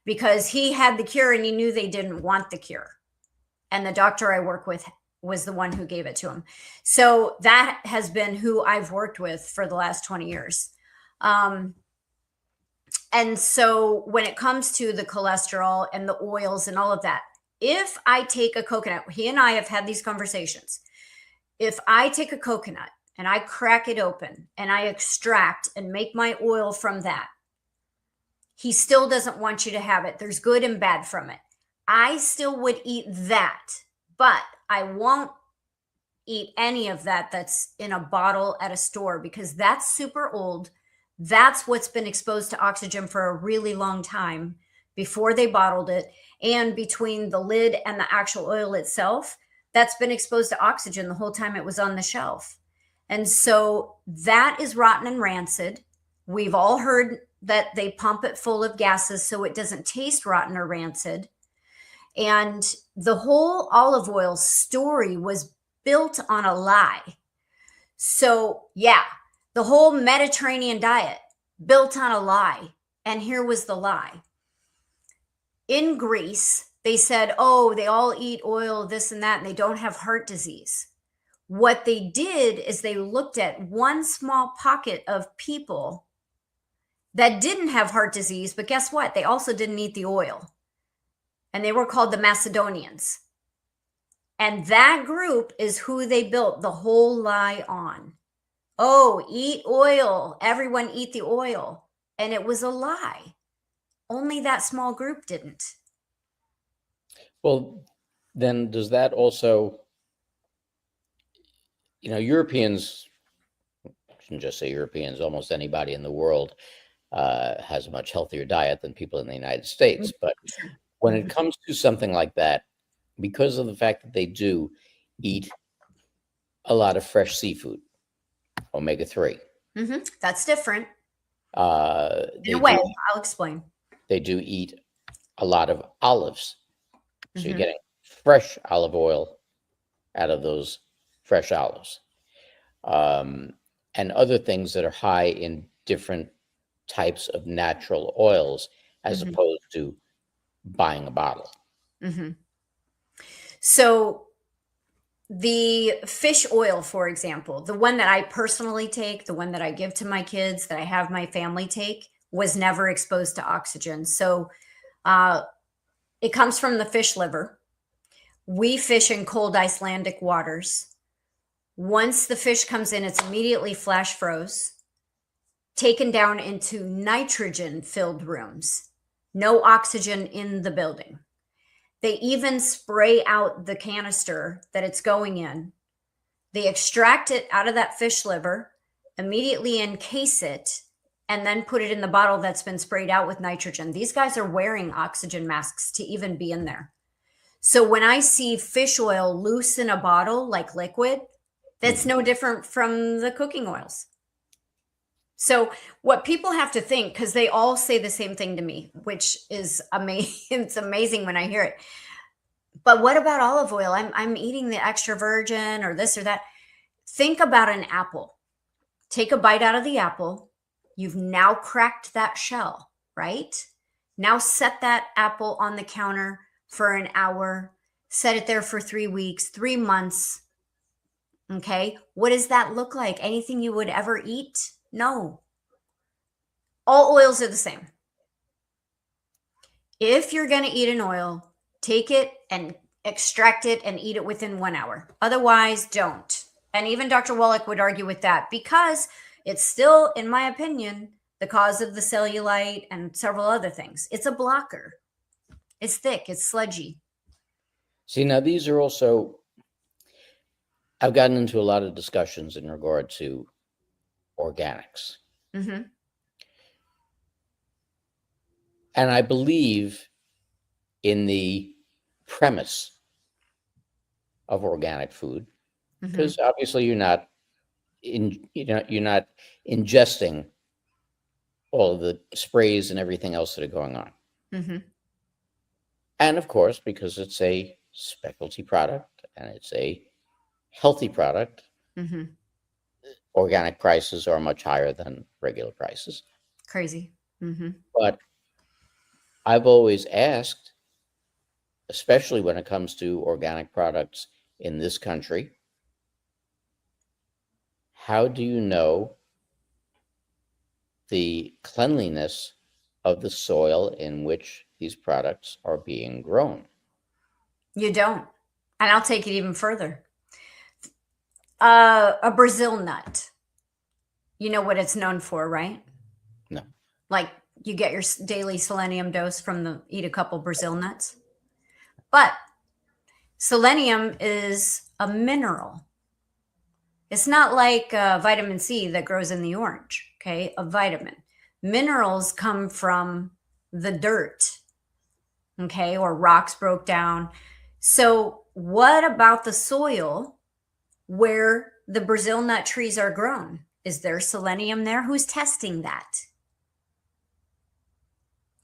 because he had the cure and he knew they didn't want the cure. And the doctor I work with was the one who gave it to him. So that has been who I've worked with for the last 20 years. And so when it comes to the cholesterol and the oils and all of that, if I take a coconut, he and I have had these conversations. If I take a coconut and I crack it open and I extract and make my oil from that, he still doesn't want you to have it. There's good and bad from it. I still would eat that, but I won't eat any of that that's in a bottle at a store, because that's super old. That's what's been exposed to oxygen for a really long time before they bottled it. And between the lid and the actual oil itself, that's been exposed to oxygen the whole time it was on the shelf. And so that is rotten and rancid. We've all heard that they pump it full of gases so it doesn't taste rotten or rancid. And the whole olive oil story was built on a lie. So yeah, the whole Mediterranean diet built on a lie. And here was the lie. In Greece, they said, oh, they all eat oil, this and that, and they don't have heart disease. What they did is they looked at one small pocket of people that didn't have heart disease, but guess what? They also didn't eat the oil. And they were called the Macedonians. And that group is who they built the whole lie on. Oh, eat oil. Everyone eat the oil. And it was a lie. Only that small group didn't. Well, then does that also, Europeans, I shouldn't just say Europeans, almost anybody in the world has a much healthier diet than people in the United States. But when it comes to something like that, because of the fact that they do eat a lot of fresh seafood, omega-3. That's different. They In a way, do, I'll explain. they do eat a lot of olives. So you're Mhm. getting fresh olive oil out of those fresh olives. And other things that are high in different types of natural oils as Mhm. opposed to buying a bottle. Mhm. So the fish oil, for example, the one that I personally take, the one that I give to my kids, that I have my family take, was never exposed to oxygen. So it comes from the fish liver. We fish in cold Icelandic waters. Once the fish comes in, it's immediately flash froze, taken down into nitrogen filled rooms, no oxygen in the building. They even spray out the canister that it's going in. They extract it out of that fish liver, immediately encase it, and then put it in the bottle that's been sprayed out with nitrogen. These guys are wearing oxygen masks to even be in there. So when I see fish oil loose in a bottle like liquid, that's no different from the cooking oils. So what people have to think, because they all say the same thing to me, which is amazing. It's amazing when I hear it. But what about olive oil? I'm eating the extra virgin or this or that. Think about an apple. Take a bite out of the apple. You've now cracked that shell, right? Now set that apple on the counter for an hour. Set it there for 3 weeks, 3 months. Okay. What does that look like? Anything you would ever eat? No. All oils are the same. If you're going to eat an oil, take it and extract it and eat it within 1 hour. Otherwise, don't. And even Dr. Wallach would argue with that because it's still, in my opinion, the cause of the cellulite and several other things. It's a blocker. It's thick, it's sludgy. See, now these are also, I've gotten into a lot of discussions in regard to organics. Mm-hmm. And I believe in the premise of organic food, because obviously you're not ingesting all of the sprays and everything else that are going on. Mm-hmm. And of course, because it's a specialty product and it's a healthy product, Mm-hmm. organic prices are much higher than regular prices. Crazy. Mm-hmm. But I've always asked, especially when it comes to organic products in this country, how do you know the cleanliness of the soil in which these products are being grown? You don't. And I'll take it even further. A Brazil nut. You know what it's known for, right? No. Like you get your daily selenium dose from eat a couple Brazil nuts. But selenium is a mineral. It's not like vitamin C that grows in the orange, okay? A vitamin. Minerals come from the dirt, okay? Or rocks broke down. So what about the soil where the Brazil nut trees are grown? Is there selenium there? Who's testing that?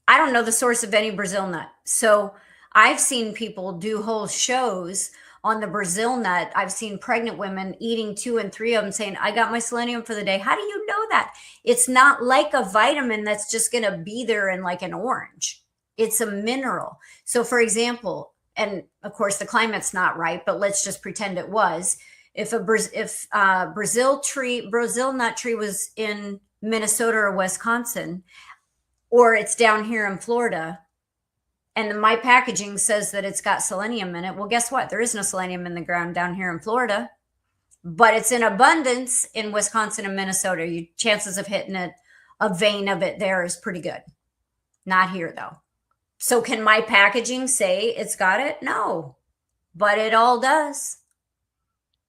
I don't know the source of any Brazil nut. So I've seen people do whole shows on the Brazil nut. I've seen pregnant women eating 2 and 3 of them saying, I got my selenium for the day. How do you know that? It's not like a vitamin that's just going to be there in like an orange. It's a mineral. So for example, and of course the climate's not right, but let's just pretend it was. If Brazil nut tree was in Minnesota or Wisconsin, or it's down here in Florida, and my packaging says that it's got selenium in it. Well, guess what? There is no selenium in the ground down here in Florida, but it's in abundance in Wisconsin and Minnesota. Your chances of hitting a vein of it there is pretty good. Not here, though. So can my packaging say it's got it? No, but it all does.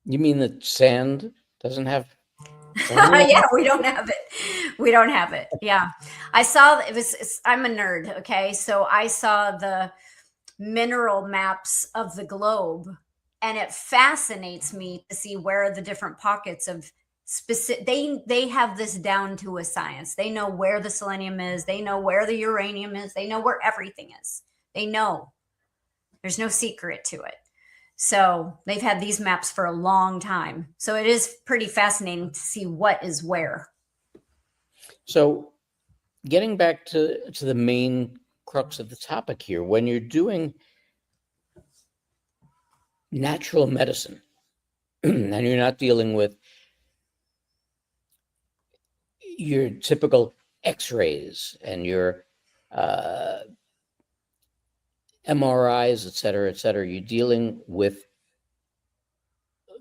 You mean that sand doesn't have selenium? Yeah, we don't have it. We don't have it. Yeah. I saw I'm a nerd. Okay. So I saw the mineral maps of the globe, and it fascinates me to see where the different pockets of specific. They have this down to a science. They know where the selenium is. They know where the uranium is. They know where everything is. They know. There's no secret to it. So they've had these maps for a long time. So it is pretty fascinating to see what is where. So getting back to the main crux of the topic here, when you're doing natural medicine and you're not dealing with your typical x-rays and your MRIs, et cetera, you're dealing with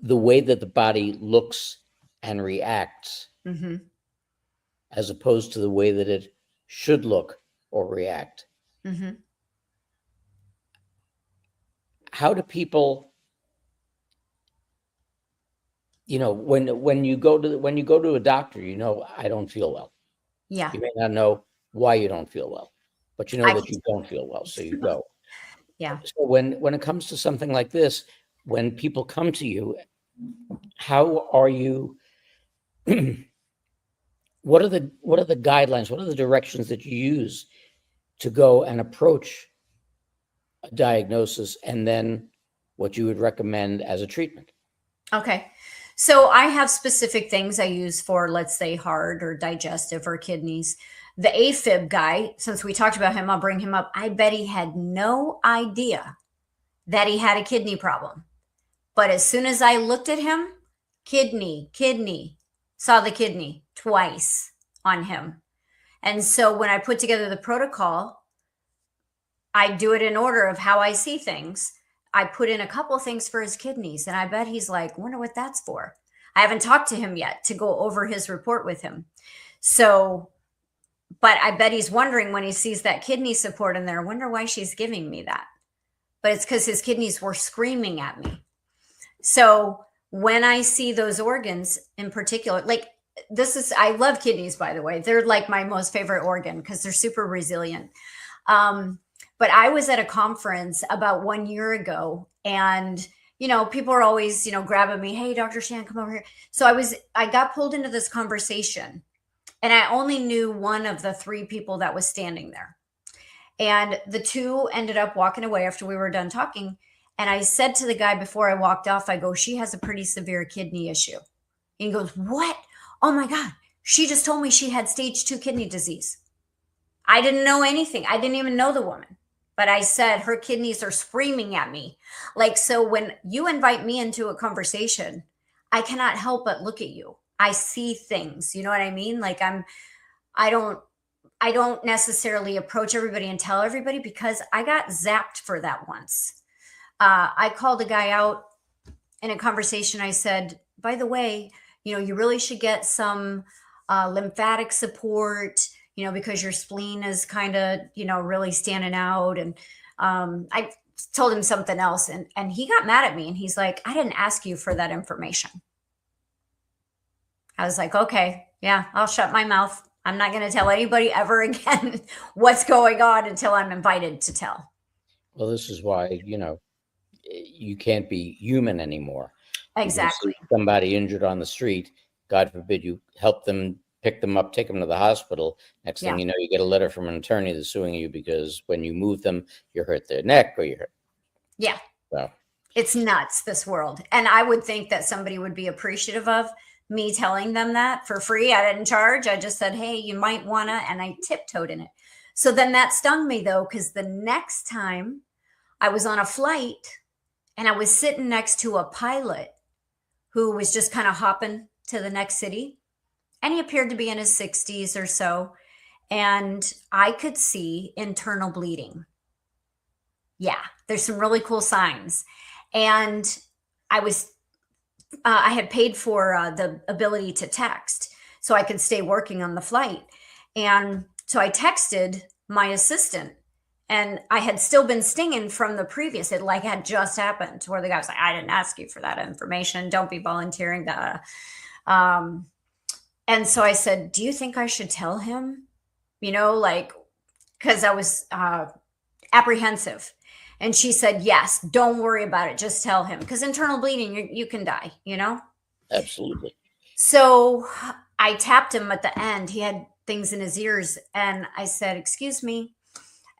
the way that the body looks and reacts, Mm-hmm. as opposed to the way that it should look or react. Mm-hmm. How do people, when you go to a doctor, I don't feel well. Yeah. You may not know why you don't feel well, but you know that you don't feel well, so you go. Yeah. So when it comes to something like this, when people come to you, how are you? What are the guidelines? What are the directions that you use to go and approach a diagnosis, and then what you would recommend as a treatment? Okay. So I have specific things I use for, let's say, heart or digestive or kidneys. The AFib guy, since we talked about him, I'll bring him up. I bet he had no idea that he had a kidney problem. But as soon as I looked at him, kidney, saw the kidney twice on him. And so when I put together the protocol, I do it in order of how I see things. I put in a couple things for his kidneys, and I bet he's like, wonder what that's for. I haven't talked to him yet to go over his report with him. So, but I bet he's wondering when he sees that kidney support in there, I wonder why she's giving me that. But it's because his kidneys were screaming at me. So when I see those organs in particular, like I love kidneys, by the way. They're like my most favorite organ because they're super resilient. But I was at a conference about 1 year ago, and people are always grabbing me, hey, Dr. Shannon, come over here. So I got pulled into this conversation, and I only knew one of the three people that was standing there, and the two ended up walking away after we were done talking. And I said to the guy before I walked off, I go, she has a pretty severe kidney issue. And he goes, what? Oh my God, she just told me she had stage 2 kidney disease. I didn't know anything. I didn't even know the woman. But I said, her kidneys are screaming at me. Like, so when you invite me into a conversation, I cannot help but look at you. I see things, you know what I mean? Like I don't necessarily approach everybody and tell everybody, because I got zapped for that once. I called a guy out in a conversation. I said, by the way, you really should get some lymphatic support, because your spleen is kind of, really standing out. And I told him something else, and he got mad at me, and he's like, I didn't ask you for that information. I was like, okay, yeah, I'll shut my mouth. I'm not going to tell anybody ever again what's going on until I'm invited to tell. Well, this is why, you can't be human anymore. Exactly. You see somebody injured on the street, God forbid you help them, pick them up, take them to the hospital. Next thing you know, you get a letter from an attorney that's suing you because when you move them, you hurt their neck or you hurt. Yeah. So it's nuts, this world. And I would think that somebody would be appreciative of me telling them that for free. I didn't charge. I just said, hey, you might want to, and I tiptoed in it. So then that stung me though, because the next time I was on a flight and I was sitting next to a pilot who was just kind of hopping to the next city. And he appeared to be in his 60s or so. And I could see internal bleeding. Yeah, there's some really cool signs. And I had paid for the ability to text so I could stay working on the flight. And so I texted my assistant, and I had still been stinging from the previous. It had just happened, where the guy was like, I didn't ask you for that information. Don't be volunteering that. And so I said, do you think I should tell him? Because I was apprehensive. And she said, yes, don't worry about it. Just tell him. Because internal bleeding, you can die, Absolutely. So I tapped him at the end. He had things in his ears. And I said, "Excuse me."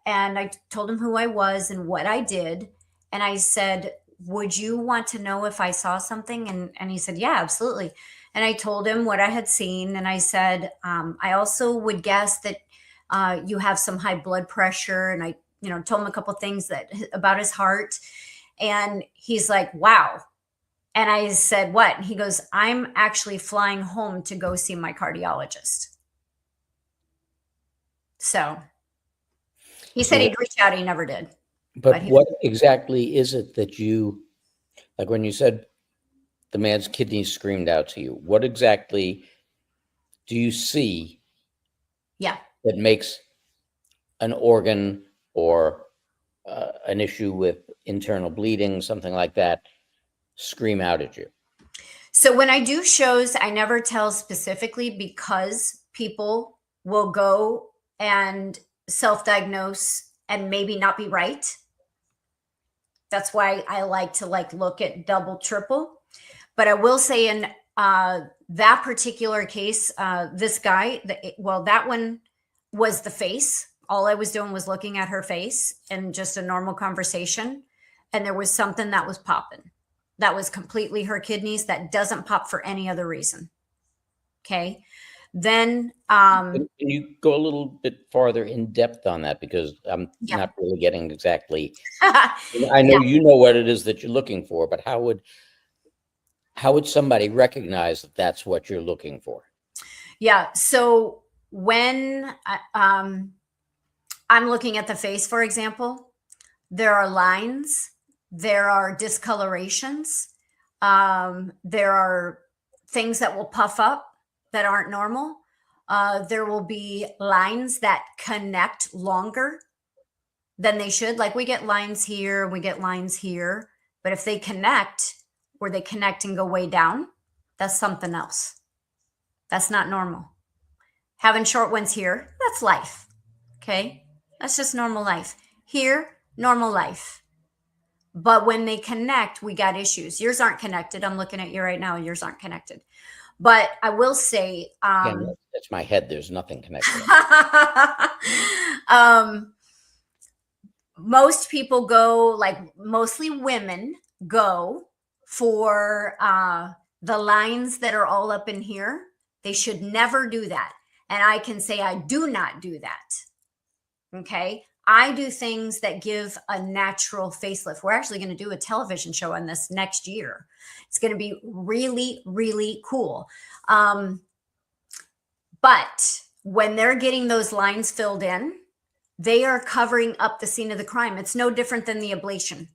And I told him who I was and what I did. And I said, "Would you want to know if I saw something?" And he said, "Yeah, absolutely." And I told him what I had seen. And I said, "I also would guess that you have some high blood pressure." And I, told him a couple things that about his heart. And he's like, "Wow." And I said, "What?" And he goes, "I'm actually flying home to go see my cardiologist." So he said So, he'd reach out. He never did. but He, what exactly is it that like when you said the man's kidneys screamed out to you, what exactly do you see yeah. that makes an organ or an issue with internal bleeding, something like that, scream out at you? So when I do shows, I never tell specifically because people will go and self-diagnose and maybe not be right. That's why I like to look at double, triple. But I will say in that particular case, this guy, that one was the face. All I was doing was looking at her face and just a normal conversation. And there was something that was popping. That was completely her kidneys. That doesn't pop for any other reason. Okay. Then, Can you go a little bit farther in depth on that? Because I'm yeah. not really getting exactly. I know you know what it is that you're looking for, but how would somebody recognize that that's what you're looking for? Yeah. So when I'm looking at the face, for example, there are lines, there are discolorations, there are things that will puff up that aren't normal. There will be lines that connect longer than they should. Like we get lines here, we get lines here, but if they connect, where they connect and go way down, that's something else. That's not normal. Having short ones here, that's life. Okay. That's just normal life. Here, normal life. But when they connect, we got issues. Yours aren't connected. I'm looking at you right now. Yours aren't connected. But I will say, Again, that's my head. There's nothing connected. Most people go, mostly women go for the lines that are all up in here. They should never do that. And I can say I do not do that. Okay. I do things that give a natural facelift. We're actually going to do a television show on this next year. It's going to be really, really cool. But when they're getting those lines filled in, they are covering up the scene of the crime. It's no different than the ablation,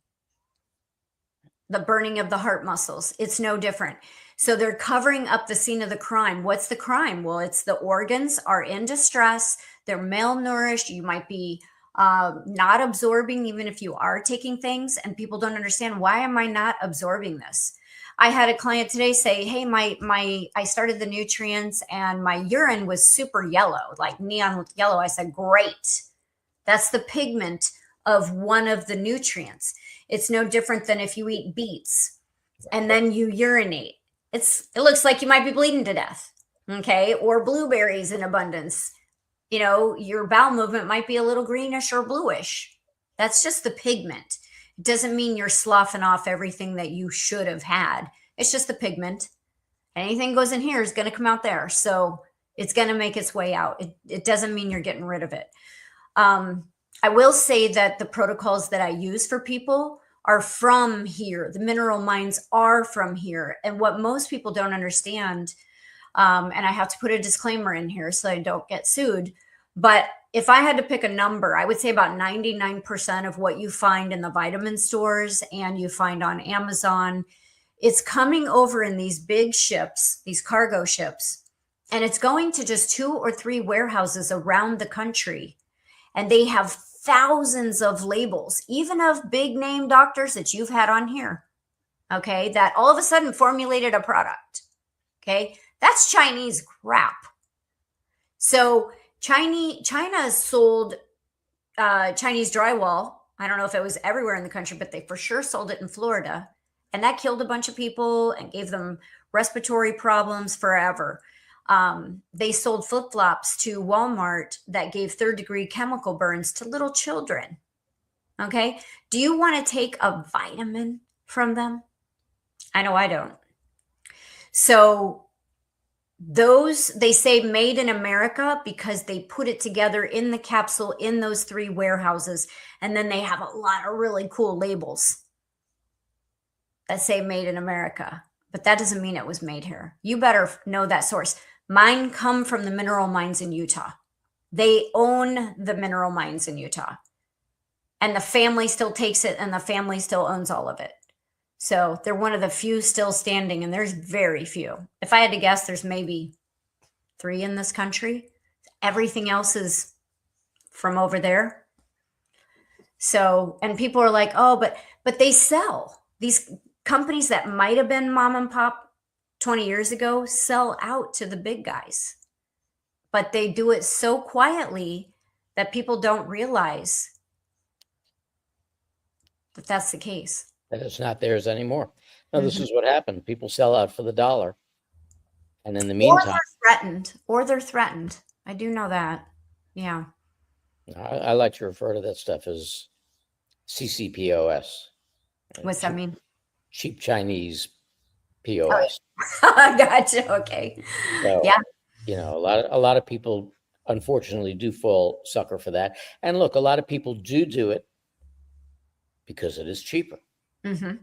the burning of the heart muscles. It's no different. So they're covering up the scene of the crime. What's the crime? Well, it's the organs are in distress. They're malnourished. You might be not absorbing, even if you are taking things, and people don't understand, why am I not absorbing this? I had a client today say, "Hey, I started the nutrients and my urine was super yellow, like neon yellow." I said, "Great. That's the pigment of one of the nutrients. It's no different than if you eat beets and then you urinate. It looks like you might be bleeding to death." Okay. Or blueberries in abundance. Your bowel movement might be a little greenish or bluish. That's just the pigment. It doesn't mean you're sloughing off everything that you should have had. It's just the pigment. Anything goes in here is going to come out there. So it's going to make its way out. It doesn't mean you're getting rid of it. I will say that the protocols that I use for people are from here. The mineral mines are from here. And what most people don't understand, and I have to put a disclaimer in here so I don't get sued, but if I had to pick a number, I would say about 99% of what you find in the vitamin stores and you find on Amazon, it's coming over in these big ships, these cargo ships, and it's going to just 2 or 3 warehouses around the country. And they have thousands of labels, even of big name doctors that you've had on here. Okay. That all of a sudden formulated a product. Okay. That's Chinese crap. So China sold Chinese drywall. I don't know if it was everywhere in the country, but they for sure sold it in Florida. And that killed a bunch of people and gave them respiratory problems forever. They sold flip-flops to Walmart that gave third-degree chemical burns to little children. Okay. Do you want to take a vitamin from them? I know I don't. So those, they say made in America because they put it together in the capsule in those 3 warehouses. And then they have a lot of really cool labels that say made in America, but that doesn't mean it was made here. You better know that source. Mine come from the mineral mines in Utah. They own the mineral mines in Utah, and the family still takes it, and the family still owns all of it. So they're one of the few still standing, and there's very few. If I had to guess, there's maybe 3 in this country. Everything else is from over there. So, and people are like, oh, but they sell. These companies that might have been mom and pop 20 years ago sell out to the big guys, but they do it so quietly that people don't realize that that's the case. That it's not theirs anymore. No, this is what happened. People sell out for the dollar. And in the meantime, or they're threatened. I do know that. Yeah. I like to refer to that stuff as CCPOS. What's that mean? Cheap Chinese POS. Oh, gotcha. Okay. So, Yeah. you know, a lot of people unfortunately do fall sucker for that. And look, a lot of people do it because it is cheaper. Mm-hmm.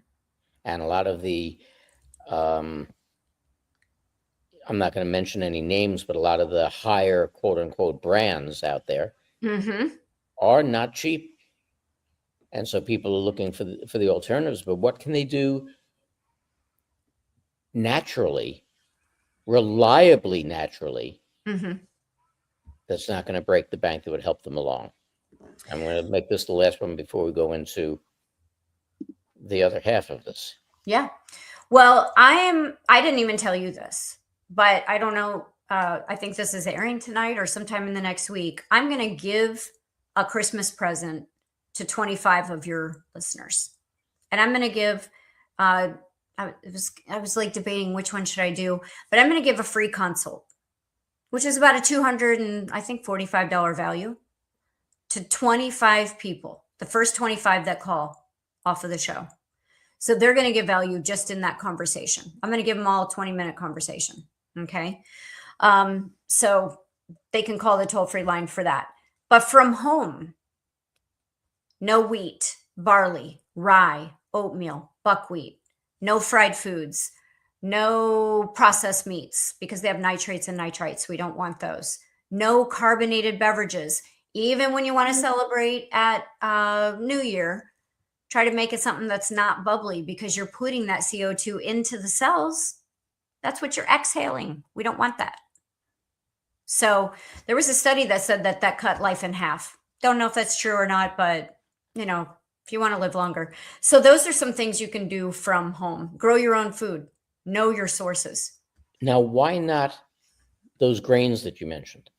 And a lot of the I'm not going to mention any names, but a lot of the higher quote unquote brands out there are not cheap. And so people are looking for the alternatives, but what can they do naturally, reliably naturally, that's not going to break the bank, that would help them along? I'm going to make this the last one before we go into the other half of this. Yeah. Well, I didn't even tell you this, but I don't know. I think this is airing tonight or sometime in the next week. I'm going to give a Christmas present to 25 of your listeners. And I'm going to give, I was like debating which one should I do, but I'm going to give a free consult, which is about a $245 value, to 25 people, the first 25 that call off of the show. So they're going to get value just in that conversation. I'm going to give them all a 20-minute conversation. Okay. So they can call the toll-free line for that. But from home, no wheat, barley, rye, oatmeal, buckwheat, no fried foods, no processed meats because they have nitrates and nitrites. We don't want those. No carbonated beverages. Even when you want to celebrate at New Year, try to make it something that's not bubbly because you're putting that CO2 into the cells. That's what you're exhaling. We don't want that. So there was a study that said that cut life in half. Don't know if that's true or not, but you know, if you want to live longer. So those are some things you can do from home. Grow your own food. Know your sources. Now, why not those grains that you mentioned?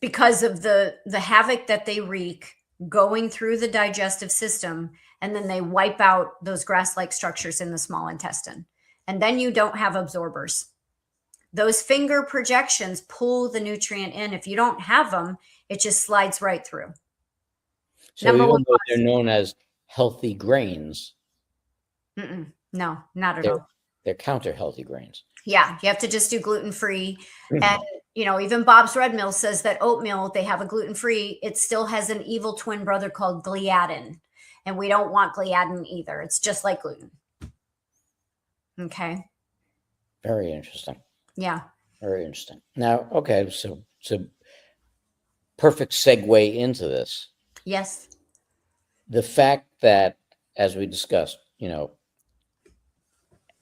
Because of the havoc that they wreak going through the digestive system, and then they wipe out those grass-like structures in the small intestine. And then you don't have absorbers. Those finger projections pull the nutrient in. If you don't have them, it just slides right through. So even though they're known as healthy grains, no, not at all. They're counter healthy grains. Yeah, you have to just do gluten-free. And, you know, even Bob's Red Mill says that oatmeal, they have a gluten-free, it still has an evil twin brother called gliadin. And we don't want gliadin either. It's just like gluten. Okay. Very interesting. Yeah. Very interesting. Now, okay, so perfect segue into this. Yes. The fact that, as we discussed, you know,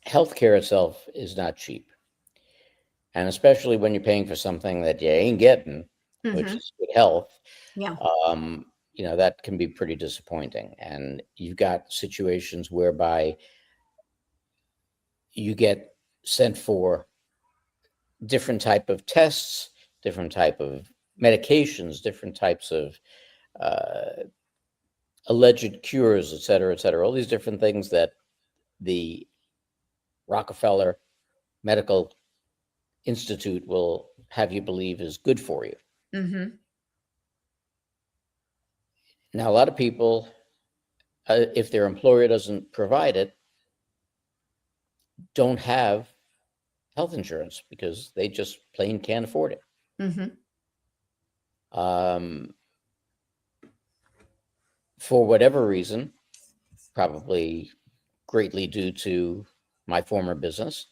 healthcare itself is not cheap. And especially when you're paying for something that you ain't getting, which is good health, Yeah. you know, that can be pretty disappointing. And you've got situations whereby you get sent for different type of tests, different type of medications, different types of alleged cures, et cetera, all these different things that the Rockefeller Medical Institute will have you believe is good for you. Mm-hmm. Now, a lot of people, if their employer doesn't provide it, don't have health insurance because they just plain can't afford it. Mm-hmm. For whatever reason, probably greatly due to my former business,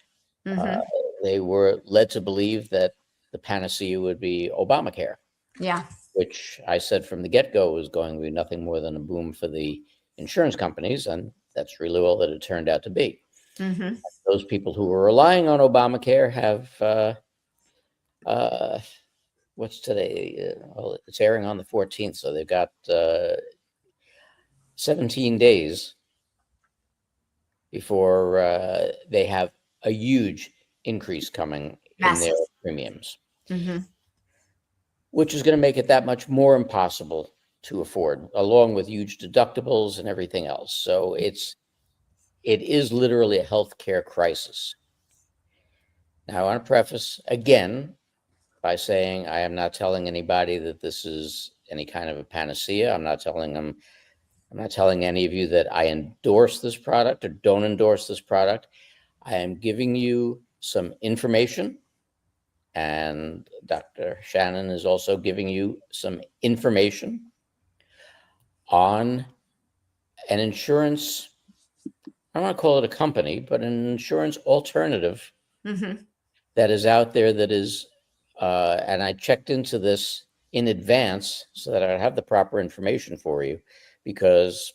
Mm-hmm. they were led to believe that the panacea would be Obamacare, Yeah. which I said from the get-go was going to be nothing more than a boom for the insurance companies, and that's really all that it turned out to be. Mm-hmm. Those people who were relying on Obamacare have, what's today? Well, it's airing on the 14th, so they've got 17 days before they have a huge increase coming in their Massive. premiums, Mm-hmm. which is going to make it that much more impossible to afford, along with huge deductibles and everything else. So it is literally a healthcare crisis. Now, I want to preface again by saying I am not telling anybody that this is any kind of a panacea. I'm not telling any of you that I endorse this product or don't endorse this product. I am giving you some information, and Dr. Shannon is also giving you some information on an insurance, I don't want to call it a company, but an insurance alternative Mm-hmm. that is out there that is, and I checked into this in advance so that I have the proper information for you, because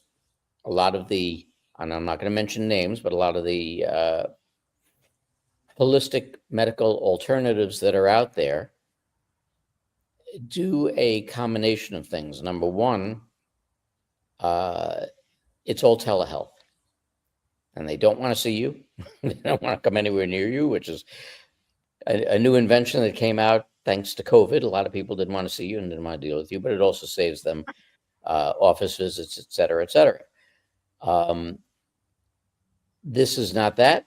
a lot of the, and I'm not going to mention names, but a lot of the holistic medical alternatives that are out there do a combination of things. Number one, it's all telehealth, and they don't want to see you. They don't want to come anywhere near you, which is a new invention that came out thanks to COVID. A lot of people didn't want to see you and didn't want to deal with you, but it also saves them office visits, et cetera, et cetera. This is not that.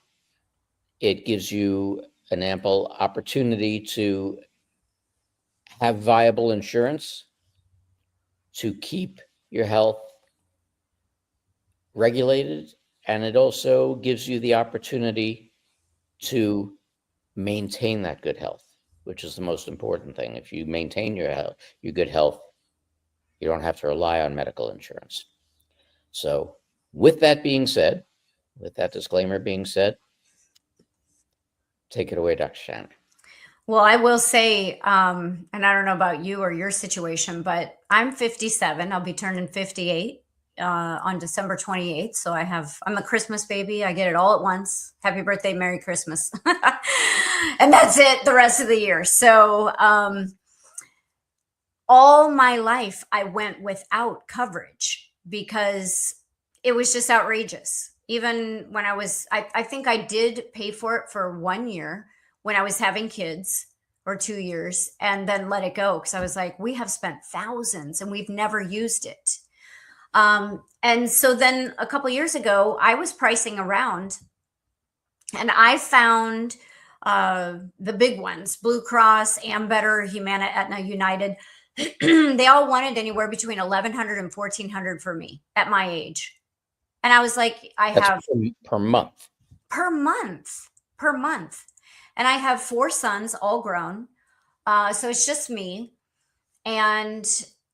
It gives you an ample opportunity to have viable insurance, to keep your health regulated, and it also gives you the opportunity to maintain that good health, which is the most important thing. If you maintain your health, your good health, you don't have to rely on medical insurance. So with that being said, with that disclaimer being said, take it away, Dr. Shannon. Well, I will say, and I don't know about you or your situation, but I'm 57. I'll be turning 58 on December 28th. So I'm a Christmas baby. I get it all at once. Happy birthday, Merry Christmas. And that's it the rest of the year. So all my life, I went without coverage because it was just outrageous. Even when I think I did pay for it for 1 year when I was having kids, or 2 years, and then let it go. Cause I was like, we have spent thousands and we've never used it. And so then a couple years ago, I was pricing around and I found the big ones: Blue Cross, Ambetter, Humana, Aetna, United. They all wanted anywhere between $1,100 and $1,400 for me at my age. And I was like, That's per month. Per month. And I have 4 sons, all grown. So it's just me. And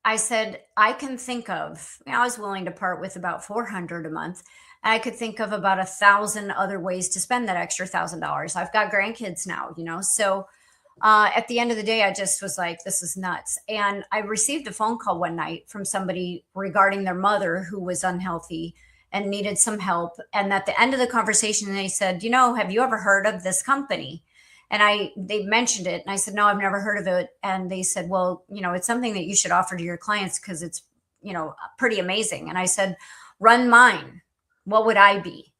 I said, I can think of, I was willing to part with about $400 a month. And I could think of about 1,000 other ways to spend that extra $1,000. I've got grandkids now, So at the end of the day, I just was like, this is nuts. And I received a phone call one night from somebody regarding their mother who was unhealthy and needed some help. And at the end of the conversation, they said, have you ever heard of this company? And they mentioned it. And I said, no, I've never heard of it. And they said, well, it's something that you should offer to your clients because it's, pretty amazing. And I said, run mine. What would I be?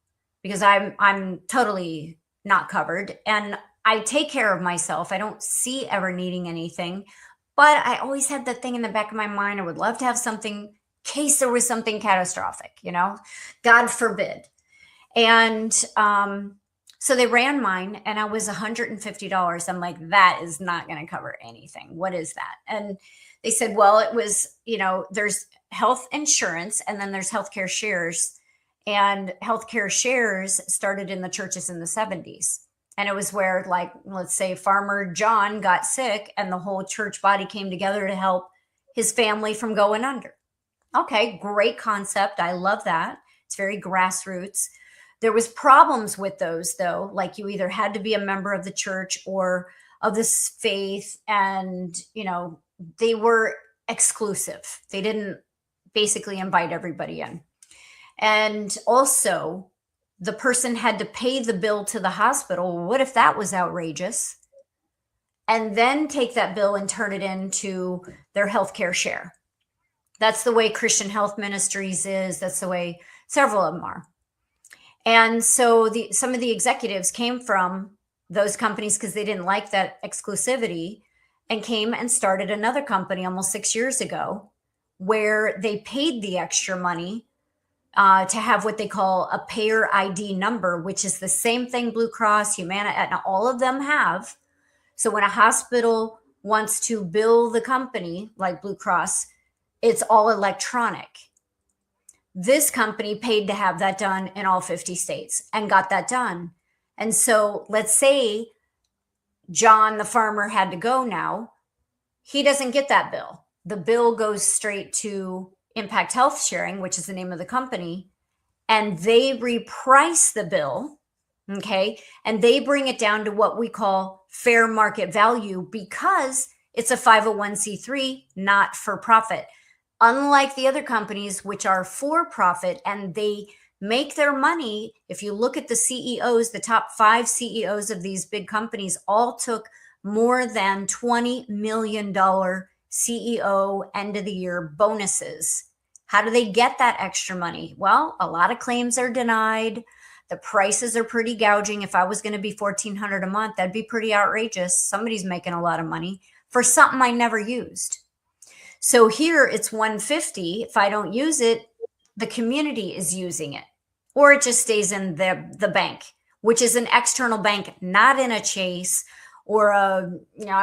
Because I'm totally not covered. And I take care of myself. I don't see ever needing anything, but I always had that thing in the back of my mind. I would love to have something in case there was something catastrophic, God forbid. And so they ran mine, and I was $150. I'm like, that is not going to cover anything. What is that? And they said, well, it was, there's health insurance and then there's healthcare shares. And healthcare shares started in the churches in the 70s. And it was where, like, let's say Farmer John got sick and the whole church body came together to help his family from going under. Okay, great concept. I love that. It's very grassroots. There was problems with those, though. Like, you either had to be a member of the church or of this faith, and they were exclusive. They didn't basically invite everybody in. And also, the person had to pay the bill to the hospital. What if that was outrageous? And then take that bill and turn it into their healthcare share. That's the way Christian Health Ministries is. That's the way several of them are. And so some of the executives came from those companies because they didn't like that exclusivity, and came and started another company almost 6 years ago where they paid the extra money to have what they call a payer ID number, which is the same thing Blue Cross, Humana, Aetna, all of them have. So when a hospital wants to bill the company like Blue Cross, it's all electronic. This company paid to have that done in all 50 states and got that done. And so let's say John, the farmer, had to go now. He doesn't get that bill. The bill goes straight to Impact Health Sharing, which is the name of the company, and they reprice the bill, okay? And they bring it down to what we call fair market value because it's a 501c3, not for profit. Unlike the other companies, which are for profit, and they make their money. If you look at the CEOs, the top 5 CEOs of these big companies all took more than $20 million CEO end of the year bonuses. How do they get that extra money? Well, a lot of claims are denied. The prices are pretty gouging. If I was going to be $1,400 a month, that'd be pretty outrageous. Somebody's making a lot of money for something I never used. So here it's $150. If I don't use it, the community is using it, or it just stays in the bank, which is an external bank, not in a Chase or I don't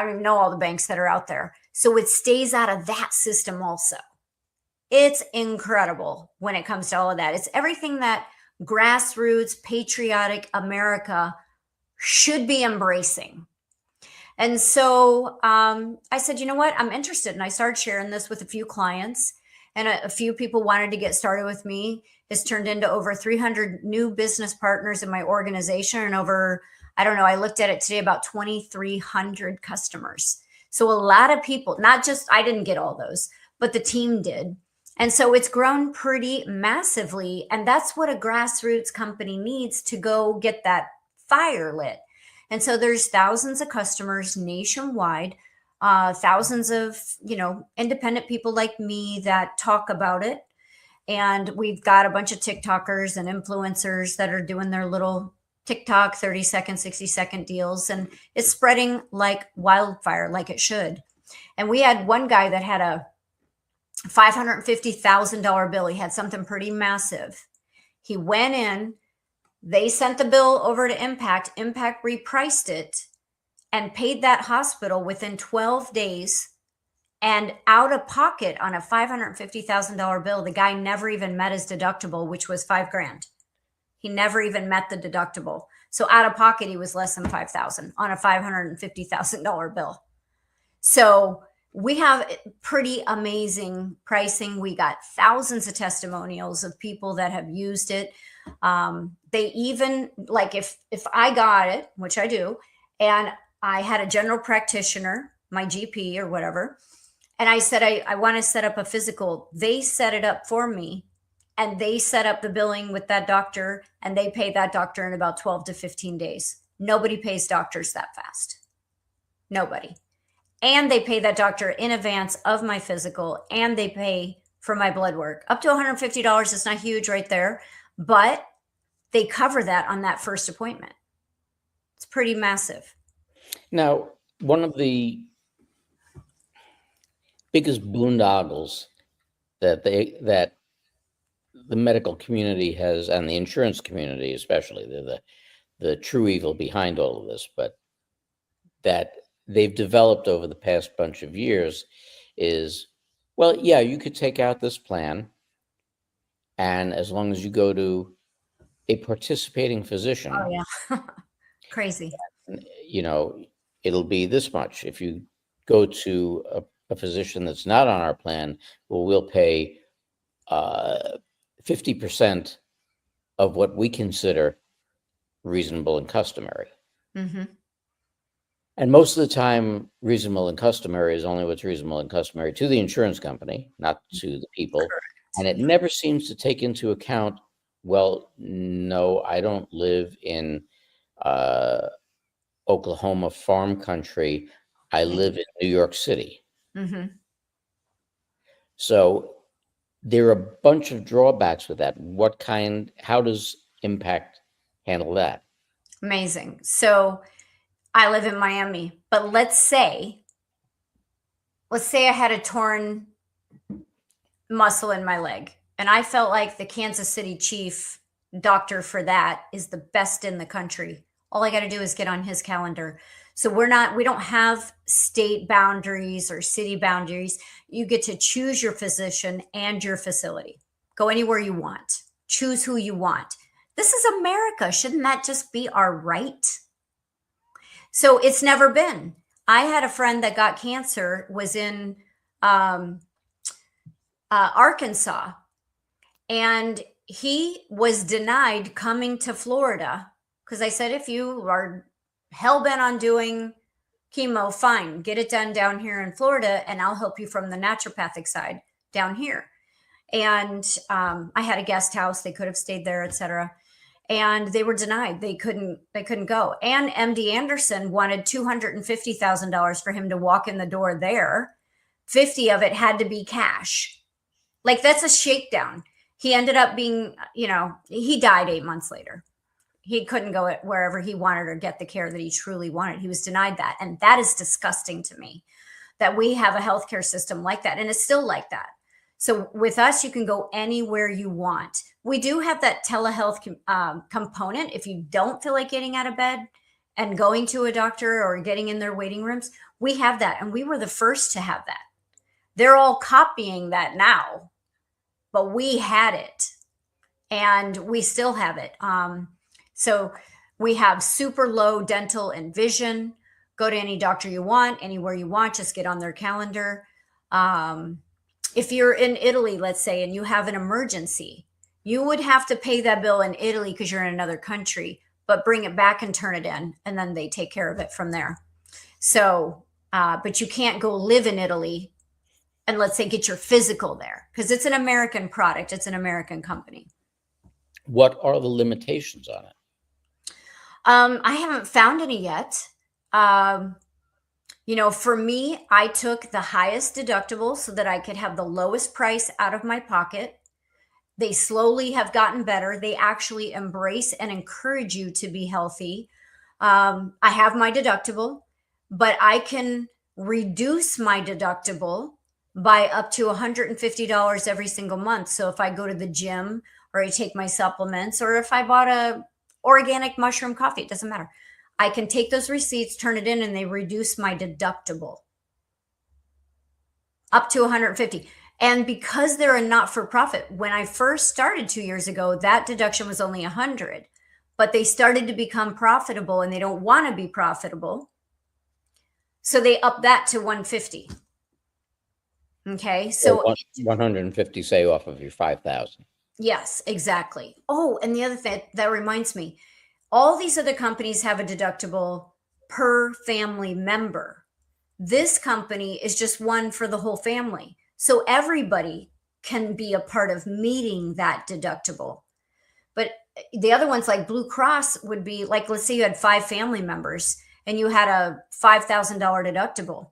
even know all the banks that are out there. So it stays out of that system also. It's incredible when it comes to all of that. It's everything that grassroots, patriotic America should be embracing. And so I said, you know what? I'm interested. And I started sharing this with a few clients, and a few people wanted to get started with me. It's turned into over 300 new business partners in my organization, and over, I don't know, I looked at it today, about 2,300 customers. So a lot of people, not just, I didn't get all those, but the team did. And so it's grown pretty massively. And that's what a grassroots company needs to go get that fire lit. And so there's thousands of customers nationwide, thousands of, independent people like me that talk about it. And we've got a bunch of TikTokers and influencers that are doing their little TikTok 30-second, 60-second deals. And it's spreading like wildfire, like it should. And we had one guy that had a $550,000 bill. He had something pretty massive. He went in, they sent the bill over to Impact. Impact repriced it and paid that hospital within 12 days. And out of pocket on a $550,000 bill, the guy never even met his deductible, which was $5,000. He never even met the deductible. So out of pocket, he was less than $5,000 on a $550,000 bill. So we have pretty amazing pricing. We got thousands of testimonials of people that have used it. They even, like, if I got it, which I do, and I had a general practitioner, my GP or whatever, and I said, I want to set up a physical, they set it up for me, and they set up the billing with that doctor, and they pay that doctor in about 12 to 15 days. Nobody pays doctors that fast. Nobody. And they pay that doctor in advance of my physical, and they pay for my blood work. Up to $150, it's not huge right there, but they cover that on that first appointment. It's pretty massive. Now, one of the biggest boondoggles that the medical community has, and the insurance community especially, they're the true evil behind all of this, but that they've developed over the past bunch of years is, well, yeah, you could take out this plan, and as long as you go to a participating physician, Oh yeah. Crazy. you know, it'll be this much. If you go to a physician that's not on our plan, well, we'll pay 50% of what we consider reasonable and customary. Mm-hmm. And most of the time, reasonable and customary is only what's reasonable and customary to the insurance company, not to the people. And it never seems to take into account, well, no, I don't live in Oklahoma farm country. I live in New York City. Mm-hmm. So there are a bunch of drawbacks with that. How does Impact handle that? Amazing. So I live in Miami, but let's say I had a torn muscle in my leg, and I felt like the Kansas City chief doctor for that is the best in the country. All I got to do is get on his calendar. So we don't have state boundaries or city boundaries. You get to choose your physician and your facility. Go anywhere you want. Choose who you want. This is America. Shouldn't that just be our right? So it's never been. I had a friend that got cancer, was in Arkansas, and he was denied coming to Florida because I said, if you are hell bent on doing chemo, fine, get it done down here in Florida, and I'll help you from the naturopathic side down here. And I had a guest house; they could have stayed there, etc. And they were denied. They couldn't go. And MD Anderson wanted $250,000 for him to walk in the door there. 50 of it had to be cash. Like, that's a shakedown. He ended up being, he died 8 months later. He couldn't go wherever he wanted or get the care that he truly wanted. He was denied that. And that is disgusting to me, that we have a healthcare system like that. And it's still like that. So with us, you can go anywhere you want. We do have that telehealth component. If you don't feel like getting out of bed and going to a doctor or getting in their waiting rooms, we have that. And we were the first to have that. They're all copying that now, but we had it and we still have it. So we have super low dental and vision. Go to any doctor you want, anywhere you want, just get on their calendar. If you're in Italy, let's say, and you have an emergency, you would have to pay that bill in Italy because you're in another country, but bring it back and turn it in, and then they take care of it from there. So, but you can't go live in Italy and, let's say, get your physical there because it's an American product. It's an American company. What are the limitations on it? I haven't found any yet. For me, I took the highest deductible so that I could have the lowest price out of my pocket. They slowly have gotten better. They actually embrace and encourage you to be healthy. I have my deductible, but I can reduce my deductible by up to $150 every single month. So if I go to the gym or I take my supplements, or if I bought a organic mushroom coffee, it doesn't matter. I can take those receipts, turn it in, and they reduce my deductible up to $150. And because they're a not-for-profit, when I first started 2 years ago, that deduction was only $100, but they started to become profitable and they don't want to be profitable. So they up that to $150. Okay. So 150, say, off of your 5,000. Yes, exactly. Oh, and the other thing that reminds me, all these other companies have a deductible per family member. This company is just one for the whole family. So everybody can be a part of meeting that deductible. But the other ones, like Blue Cross, would be like, let's say you had 5 family members and you had a $5,000 deductible.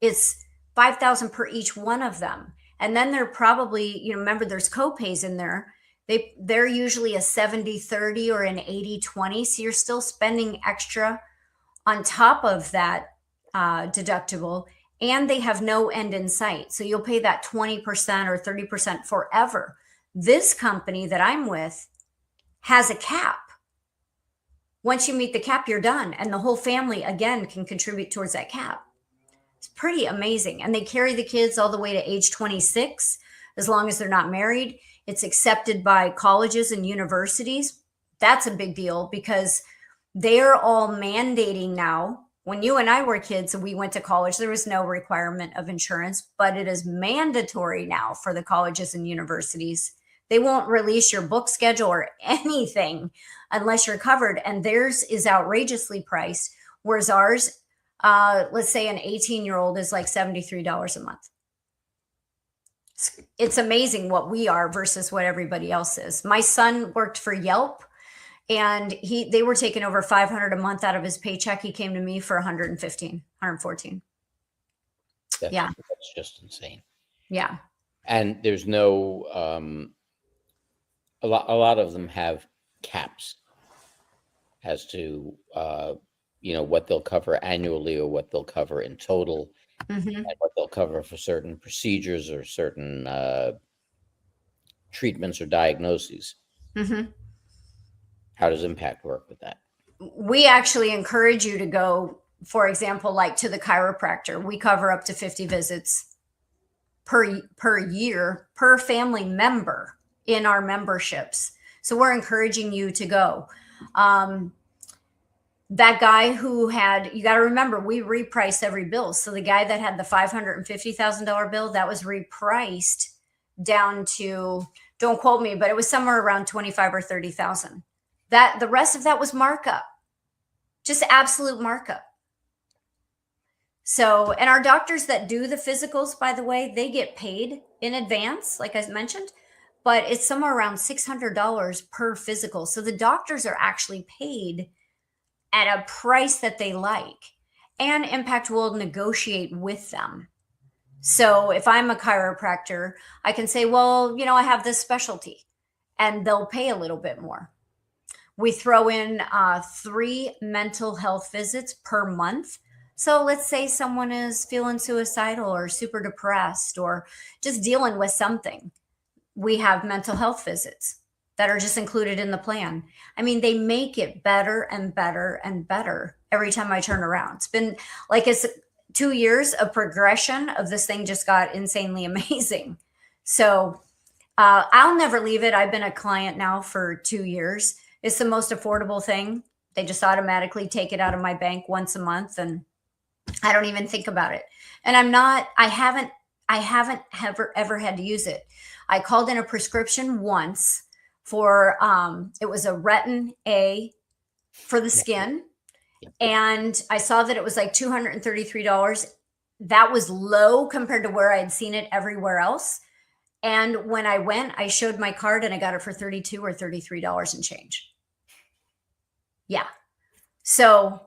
It's $5,000 per each one of them. And then they're probably, remember there's co-pays in there. They're usually a 70-30 or an 80-20. So you're still spending extra on top of that deductible, and they have no end in sight. So you'll pay that 20% or 30% forever. This company that I'm with has a cap. Once you meet the cap, you're done. And the whole family, again, can contribute towards that cap. It's pretty amazing. And they carry the kids all the way to age 26, as long as they're not married. It's accepted by colleges and universities. That's a big deal because they're all mandating now. When you and I were kids and we went to college, there was no requirement of insurance, but it is mandatory now for the colleges and universities. They won't release your book schedule or anything unless you're covered. And theirs is outrageously priced, whereas ours, let's say an 18-year-old is like $73 a month. It's amazing what we are versus what everybody else is. My son worked for Yelp, and they were taking over $500 a month out of his paycheck. He came to me for 115, 114. Yeah. That's just insane. Yeah. And there's no, a lot of them have caps as to, what they'll cover annually or what they'll cover in total, and what they'll cover for certain procedures or certain treatments or diagnoses. How does Impact work with that? We actually encourage you to go, for example, like to the chiropractor. We cover up to 50 visits per year per family member in our memberships. So we're encouraging you to go. That guy who had, you got to remember, we reprice every bill. So the guy that had the $550,000 bill, that was repriced down to, don't quote me, but it was somewhere around 25 or 30,000. That the rest of that was markup, just absolute markup. So, and our doctors that do the physicals, by the way, they get paid in advance, like I mentioned, but it's somewhere around $600 per physical. So the doctors are actually paid at a price that they like, and Impact will negotiate with them. So if I'm a chiropractor, I can say, well, I have this specialty, and they'll pay a little bit more. We throw in 3 mental health visits per month. So let's say someone is feeling suicidal or super depressed or just dealing with something. We have mental health visits that are just included in the plan. I mean, they make it better and better and better every time I turn around. It's been like it's 2 years of progression of this thing just got insanely amazing. So I'll never leave it. I've been a client now for 2 years. It's the most affordable thing. They just automatically take it out of my bank once a month, and I don't even think about it. And I haven't ever had to use it. I called in a prescription once for, it was a Retin A for the skin. And I saw that it was like $233. That was low compared to where I had seen it everywhere else. And when I went, I showed my card and I got it for $32 or $33 and change. Yeah. So.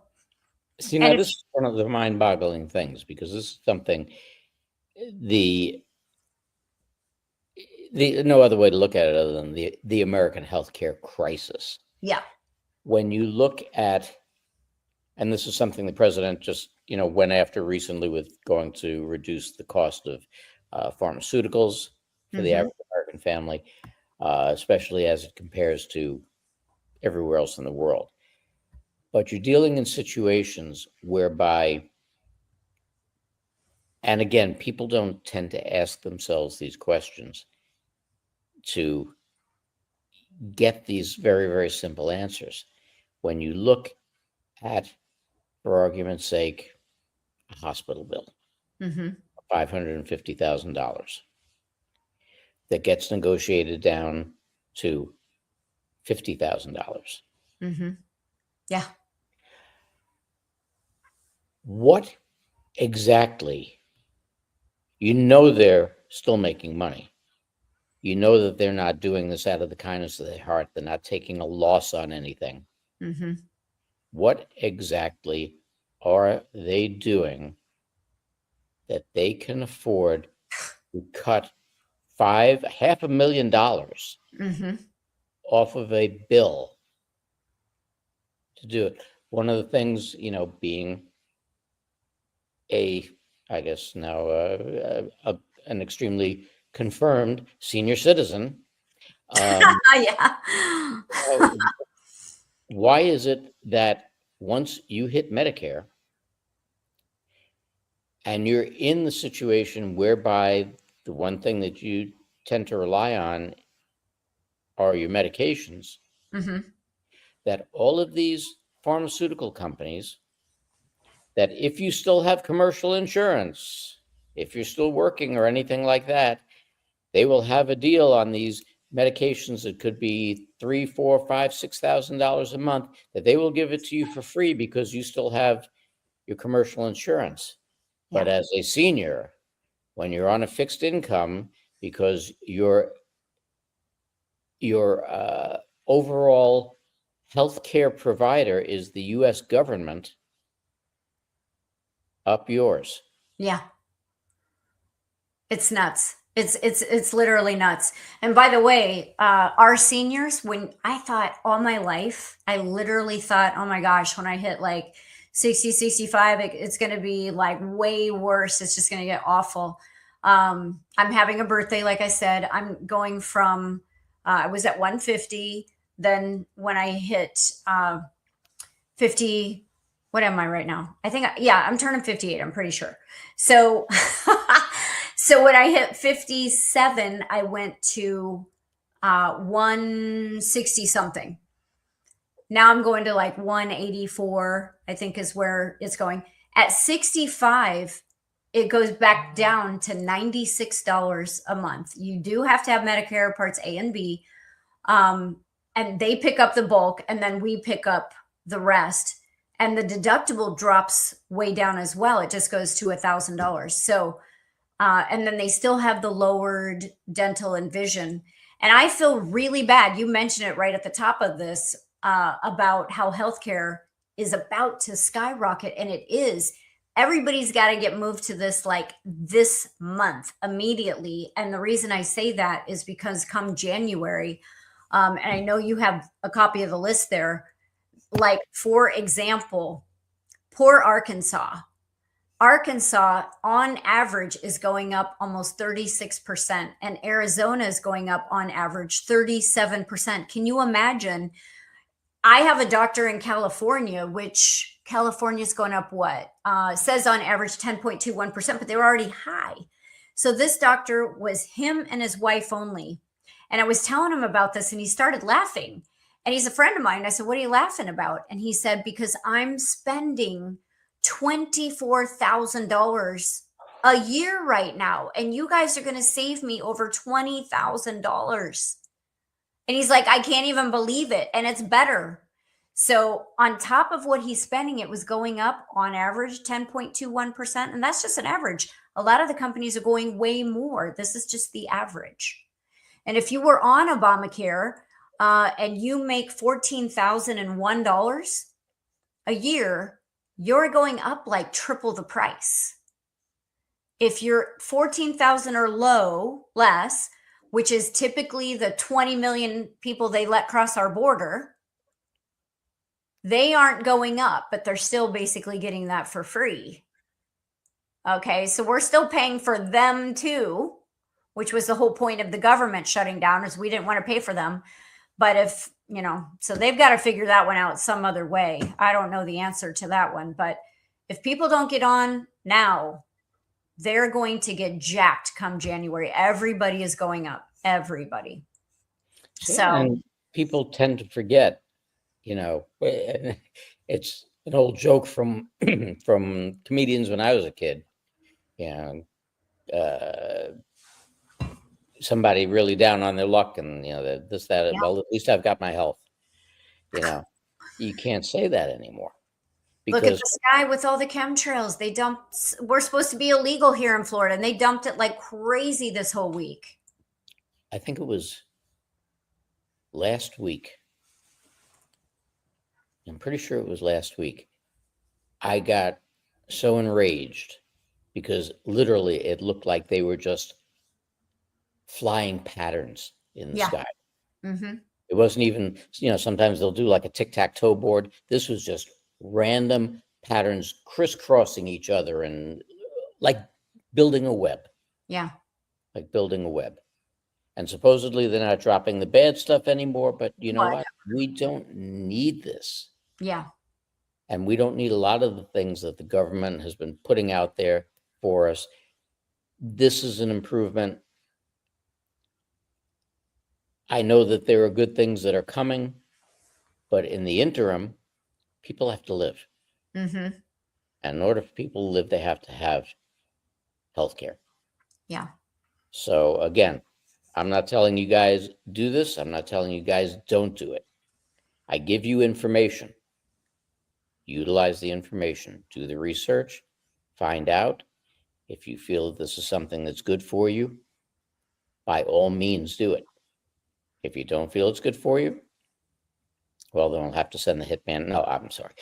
See, now this is one of the mind-boggling things, because this is something, no other way to look at it other than the American healthcare crisis. Yeah. When you look at, and this is something the president just, went after recently with going to reduce the cost of pharmaceuticals for the average American family, especially as it compares to everywhere else in the world. But you're dealing in situations whereby, and again, people don't tend to ask themselves these questions to get these very, very simple answers. When you look at, for argument's sake, a hospital bill, $550,000, that gets negotiated down to $50,000. Yeah. What exactly, they're still making money. That they're not doing this out of the kindness of their heart. They're not taking a loss on anything. What exactly are they doing that they can afford to cut $500,000 off of a bill to do it? One of the things, being I guess now an extremely confirmed senior citizen, Yeah. Uh, why is it that once you hit Medicare and you're in the situation whereby the one thing that you tend to rely on are your medications, Hmm. that all of these pharmaceutical companies, that if you still have commercial insurance, if you're still working or anything like that, they will have a deal on these medications that could be $3, $4, $5, $6,000 a month, that they will give it to you for free because you still have your commercial insurance. But Yeah. as a senior, when you're on a fixed income, because your overall healthcare provider is the U.S. government, up yours. Yeah. It's nuts. It's literally nuts. And by the way, our seniors, when I thought all my life, I literally thought, oh my gosh, when I hit like 60, 65, it's going to be like way worse. It's just going to get awful. I'm having a birthday, like I said. I'm going from, I was at 150. Then when I hit 50, what am I right now? I think, yeah, I'm turning 58. I'm pretty sure. So, so when I hit 57, I went to 160 something. Now I'm going to like 184, I think is where it's going. At 65, it goes back down to $96 a month. You do have to have Medicare Parts A and B. And they pick up the bulk, and then we pick up the rest. And the deductible drops way down as well. It just goes to $1,000. So, and then they still have the lowered dental and vision. And I feel really bad. You mentioned it right at the top of this about how healthcare is about to skyrocket, and it is. Everybody's got to get moved to this like this month immediately. And the reason I say that is because come January, and I know you have a copy of the list there. Like, for example, poor Arkansas. Arkansas, on average, is going up almost 36%, and Arizona is going up on average 37%. Can you imagine? I have a doctor in California, which California is going up what? Says on average 10.21%, but they were already high. So this doctor was him and his wife only. And I was telling him about this, and he started laughing. And he's a friend of mine. I said, what are you laughing about? And he said, because I'm spending $24,000 a year right now. And you guys are going to save me over $20,000. And he's like, I can't even believe it. And it's better. So on top of what he's spending, it was going up on average 10.21%. And that's just an average. A lot of the companies are going way more. This is just the average. And if you were on Obamacare and you make $14,001 a year, you're going up like triple the price. If you're 14,000 or less, which is typically the 20 million people they let cross our border, they aren't going up, but they're still basically getting that for free. Okay, so we're still paying for them too, which was the whole point of the government shutting down, is we didn't want to pay for them. But if, so they've got to figure that one out some other way. I don't know the answer to that one, but if people don't get on now, they're going to get jacked come January. Everybody is going up. Everybody. So, and people tend to forget, it's an old joke from from comedians when I was a kid. Somebody really down on their luck, and this, that, Yeah. well, at least I've got my health. You can't say that anymore. Look at the sky with all the chemtrails. They dumped, we're supposed to be illegal here in Florida, and they dumped it like crazy this whole week. I think it was last week. I'm pretty sure it was last week. I got so enraged because literally it looked like they were just flying patterns in the sky. Mm-hmm. It wasn't even, sometimes they'll do like a tic-tac-toe board. This was just random patterns crisscrossing each other and like building a web. Yeah. Like building a web. And supposedly they're not dropping the bad stuff anymore, but you know Well, what? We don't need this. yeah. And we don't need a lot of the things that the government has been putting out there for us. This is an improvement. I know that there are good things that are coming, but in the interim, people have to live. Mm-hmm. And in order for people to live, they have to have health care. Yeah. So again, I'm not telling you guys do this. I'm not telling you guys don't do it. I give you information. Utilize the information. Do the research. Find out. If you feel that this is something that's good for you, by all means do it. If you don't feel it's good for you, well, then I'll have to send the hitman. No, I'm sorry.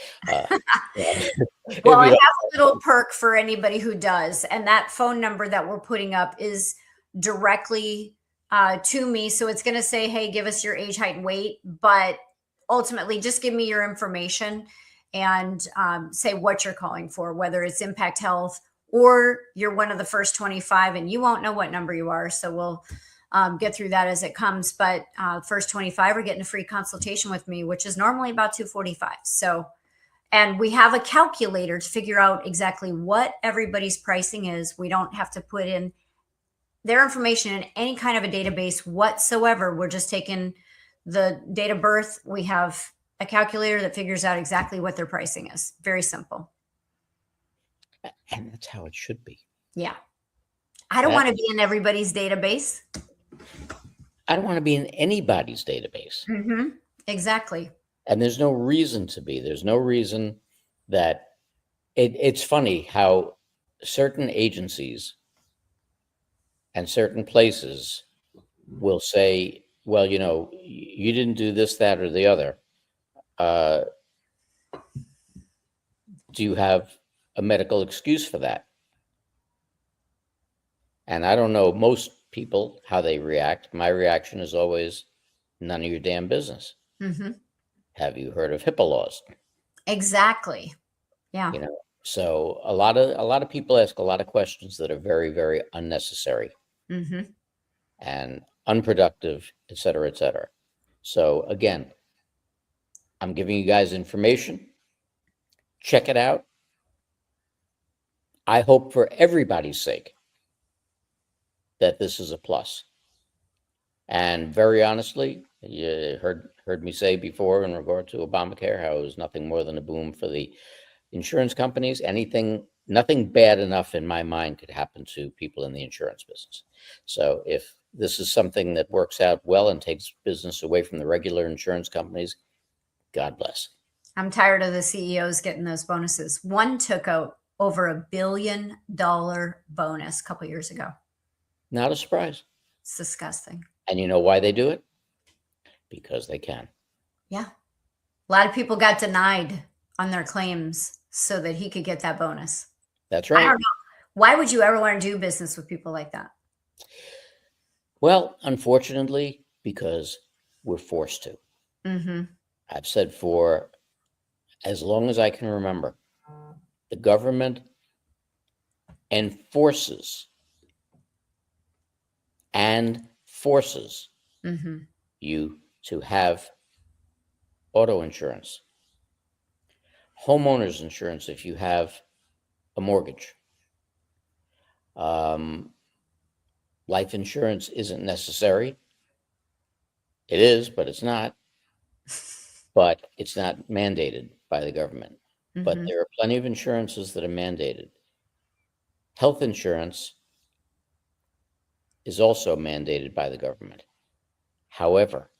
Well, I have a little perk for anybody who does, and that phone number that we're putting up is directly to me. So it's going to say, hey, give us your age, height, and weight. But ultimately, just give me your information and say what you're calling for, whether it's Impact Health or you're one of the first 25, and you won't know what number you are. So we'll get through that as it comes. But first 25 are getting a free consultation with me, which is normally about $245. So, and we have a calculator to figure out exactly what everybody's pricing is. We don't have to put in their information in any kind of a database whatsoever. We're just taking the date of birth. We have a calculator that figures out exactly what their pricing is. Very simple. And that's how it should be. Yeah. I don't want to be in everybody's database. I don't want to be in anybody's database. Mm-hmm. Exactly. And there's no reason to be. There's no reason that it's funny how certain agencies and certain places will say, well, you know, you didn't do this, that, or the other. Do you have a medical excuse for that? And I don't know most people how they react. My reaction is always, none of your damn business. Mm-hmm. Have you heard of HIPAA laws? Exactly. Yeah. You know, so a lot of people ask a lot of questions that are very, very unnecessary Mm-hmm. and unproductive, et cetera, et cetera. So again, I'm giving you guys information. Check it out. I hope for everybody's sake that this is a plus. And very honestly, you heard me say before in regard to Obamacare how it was nothing more than a boom for the insurance companies. Nothing bad enough in my mind could happen to people in the insurance business. So if this is something that works out well and takes business away from the regular insurance companies, God bless. I'm tired of the CEOs getting those bonuses. One took out over $1 billion bonus a couple years ago. Not a surprise. It's disgusting. And you know why they do it? Because they can. Yeah. A lot of people got denied on their claims so that he could get that bonus. That's I right. don't know. Why would you ever want to do business with people like that? Well, unfortunately, because we're forced to. Mm-hmm. I've said for as long as I can remember, the government enforces and forces Mm-hmm. you to have auto insurance, homeowners insurance if you have a mortgage. Life insurance isn't necessary. It is, but it's not. But it's not mandated by the government. But Mm-hmm. there are plenty of insurances that are mandated. Health insurance is also mandated by the government. However,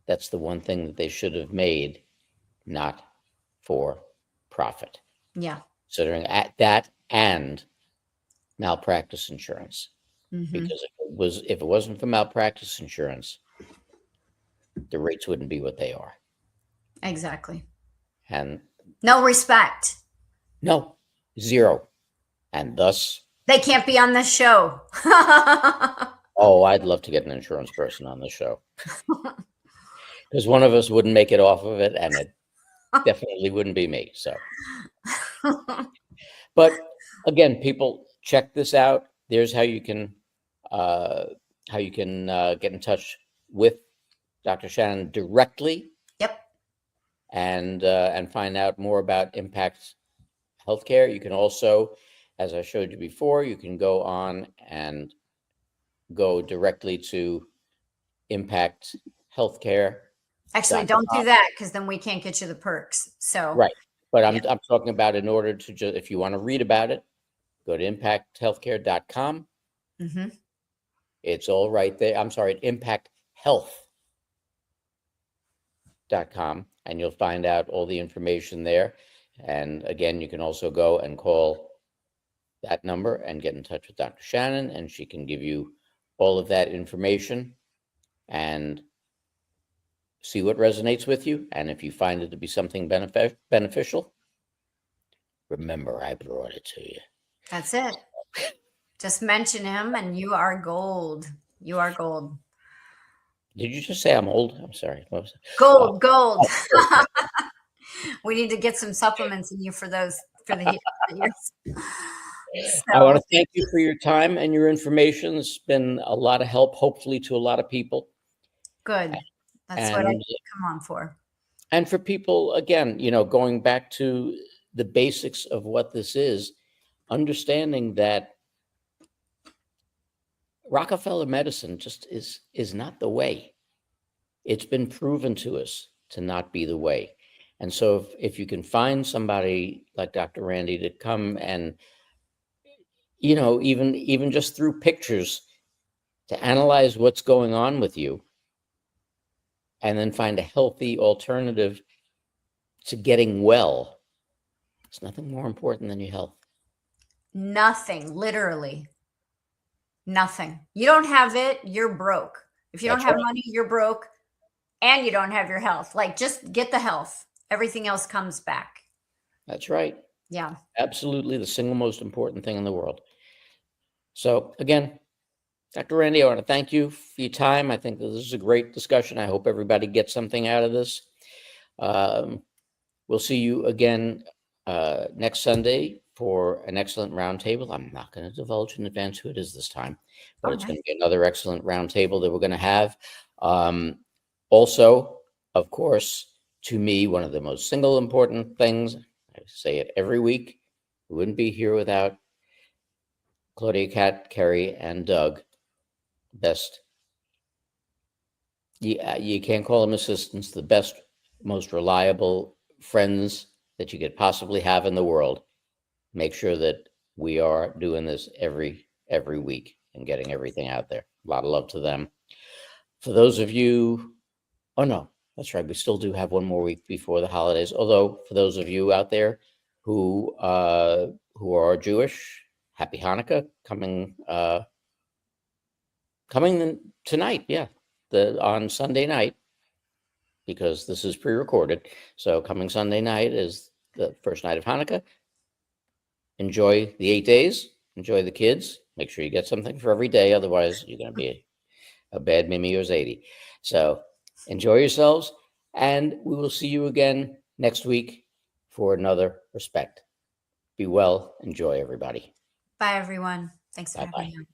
that's the one thing that they should have made not for profit. Yeah. Considering that and malpractice insurance. Mm-hmm. Because if it wasn't for malpractice insurance, the rates wouldn't be what they are. Exactly. And No respect. no, zero. And thus, They can't be on this show. oh, I'd love to get an insurance person on this show. Because one of us wouldn't make it off of it, and it definitely wouldn't be me. So, but again, people, check this out. There's how you can how you can get in touch with Dr. Shannon directly Yep. and find out more about Impact Healthcare. You can also, as I showed you before, you can go on and go directly to Impact Healthcare. Actually, don't do that, because then we can't get you the perks. So Right. But I'm yeah. talking about, in order to just, if you want to read about it, go to impacthealthcare.com. Mm-hmm. It's all right there. I'm sorry, impacthealth.com, and you'll find out all the information there. And again, you can also go and call that number and get in touch with Dr. Shannon, and she can give you all of that information and see what resonates with you. And if you find it to be something beneficial, remember, I brought it to you. That's it. Just mention him and you are gold. You are gold. Did you just say I'm old? I'm sorry. What was it? Gold. We need to get some supplements in you for the years. I want So to thank you for your time and your information. It's been a lot of help, hopefully, to a lot of people. good. That's what I And come on for. and for people, again, going back to the basics of what this is, understanding that Rockefeller medicine just is not the way. It's been proven to us to not be the way. And so if you can find somebody like Dr. Randi to come and, even just through pictures, to analyze what's going on with you and then find a healthy alternative to getting well, there's nothing more important than your health. Nothing, literally nothing. You don't have it, you're broke. If you don't That's have right. money, you're broke, and you don't have your health. Like, just get the health. Everything else comes back. That's right. Yeah. Absolutely the single most important thing in the world. So again, Dr. Randi, I want to thank you for your time. I think this is a great discussion. I hope everybody gets something out of this. We'll see you again next Sunday for an excellent roundtable. I'm not going to divulge in advance who it is this time, but it's going to be another excellent roundtable that we're going to have. Also, of course, to me, one of the most single important things, I say it every week, we wouldn't be here without Claudia, Kat, Kerry, and Doug. Best, you can't call them assistants, the best, most reliable friends that you could possibly have in the world. Make sure that we are doing this every week and getting everything out there. A lot of love to them. For those of you, oh no, that's right, we still do have one more week before the holidays. Although for those of you out there who are Jewish, happy Hanukkah, coming tonight, yeah, on Sunday night, because this is pre-recorded. So coming Sunday night is the first night of Hanukkah. Enjoy the 8 days. Enjoy the kids. Make sure you get something for every day. Otherwise, you're going to be a bad Mimi or Zadie. So enjoy yourselves. And we will see you again next week for another Respect. Be well. Enjoy, everybody. Bye, everyone. Thanks for Bye-bye. having me on.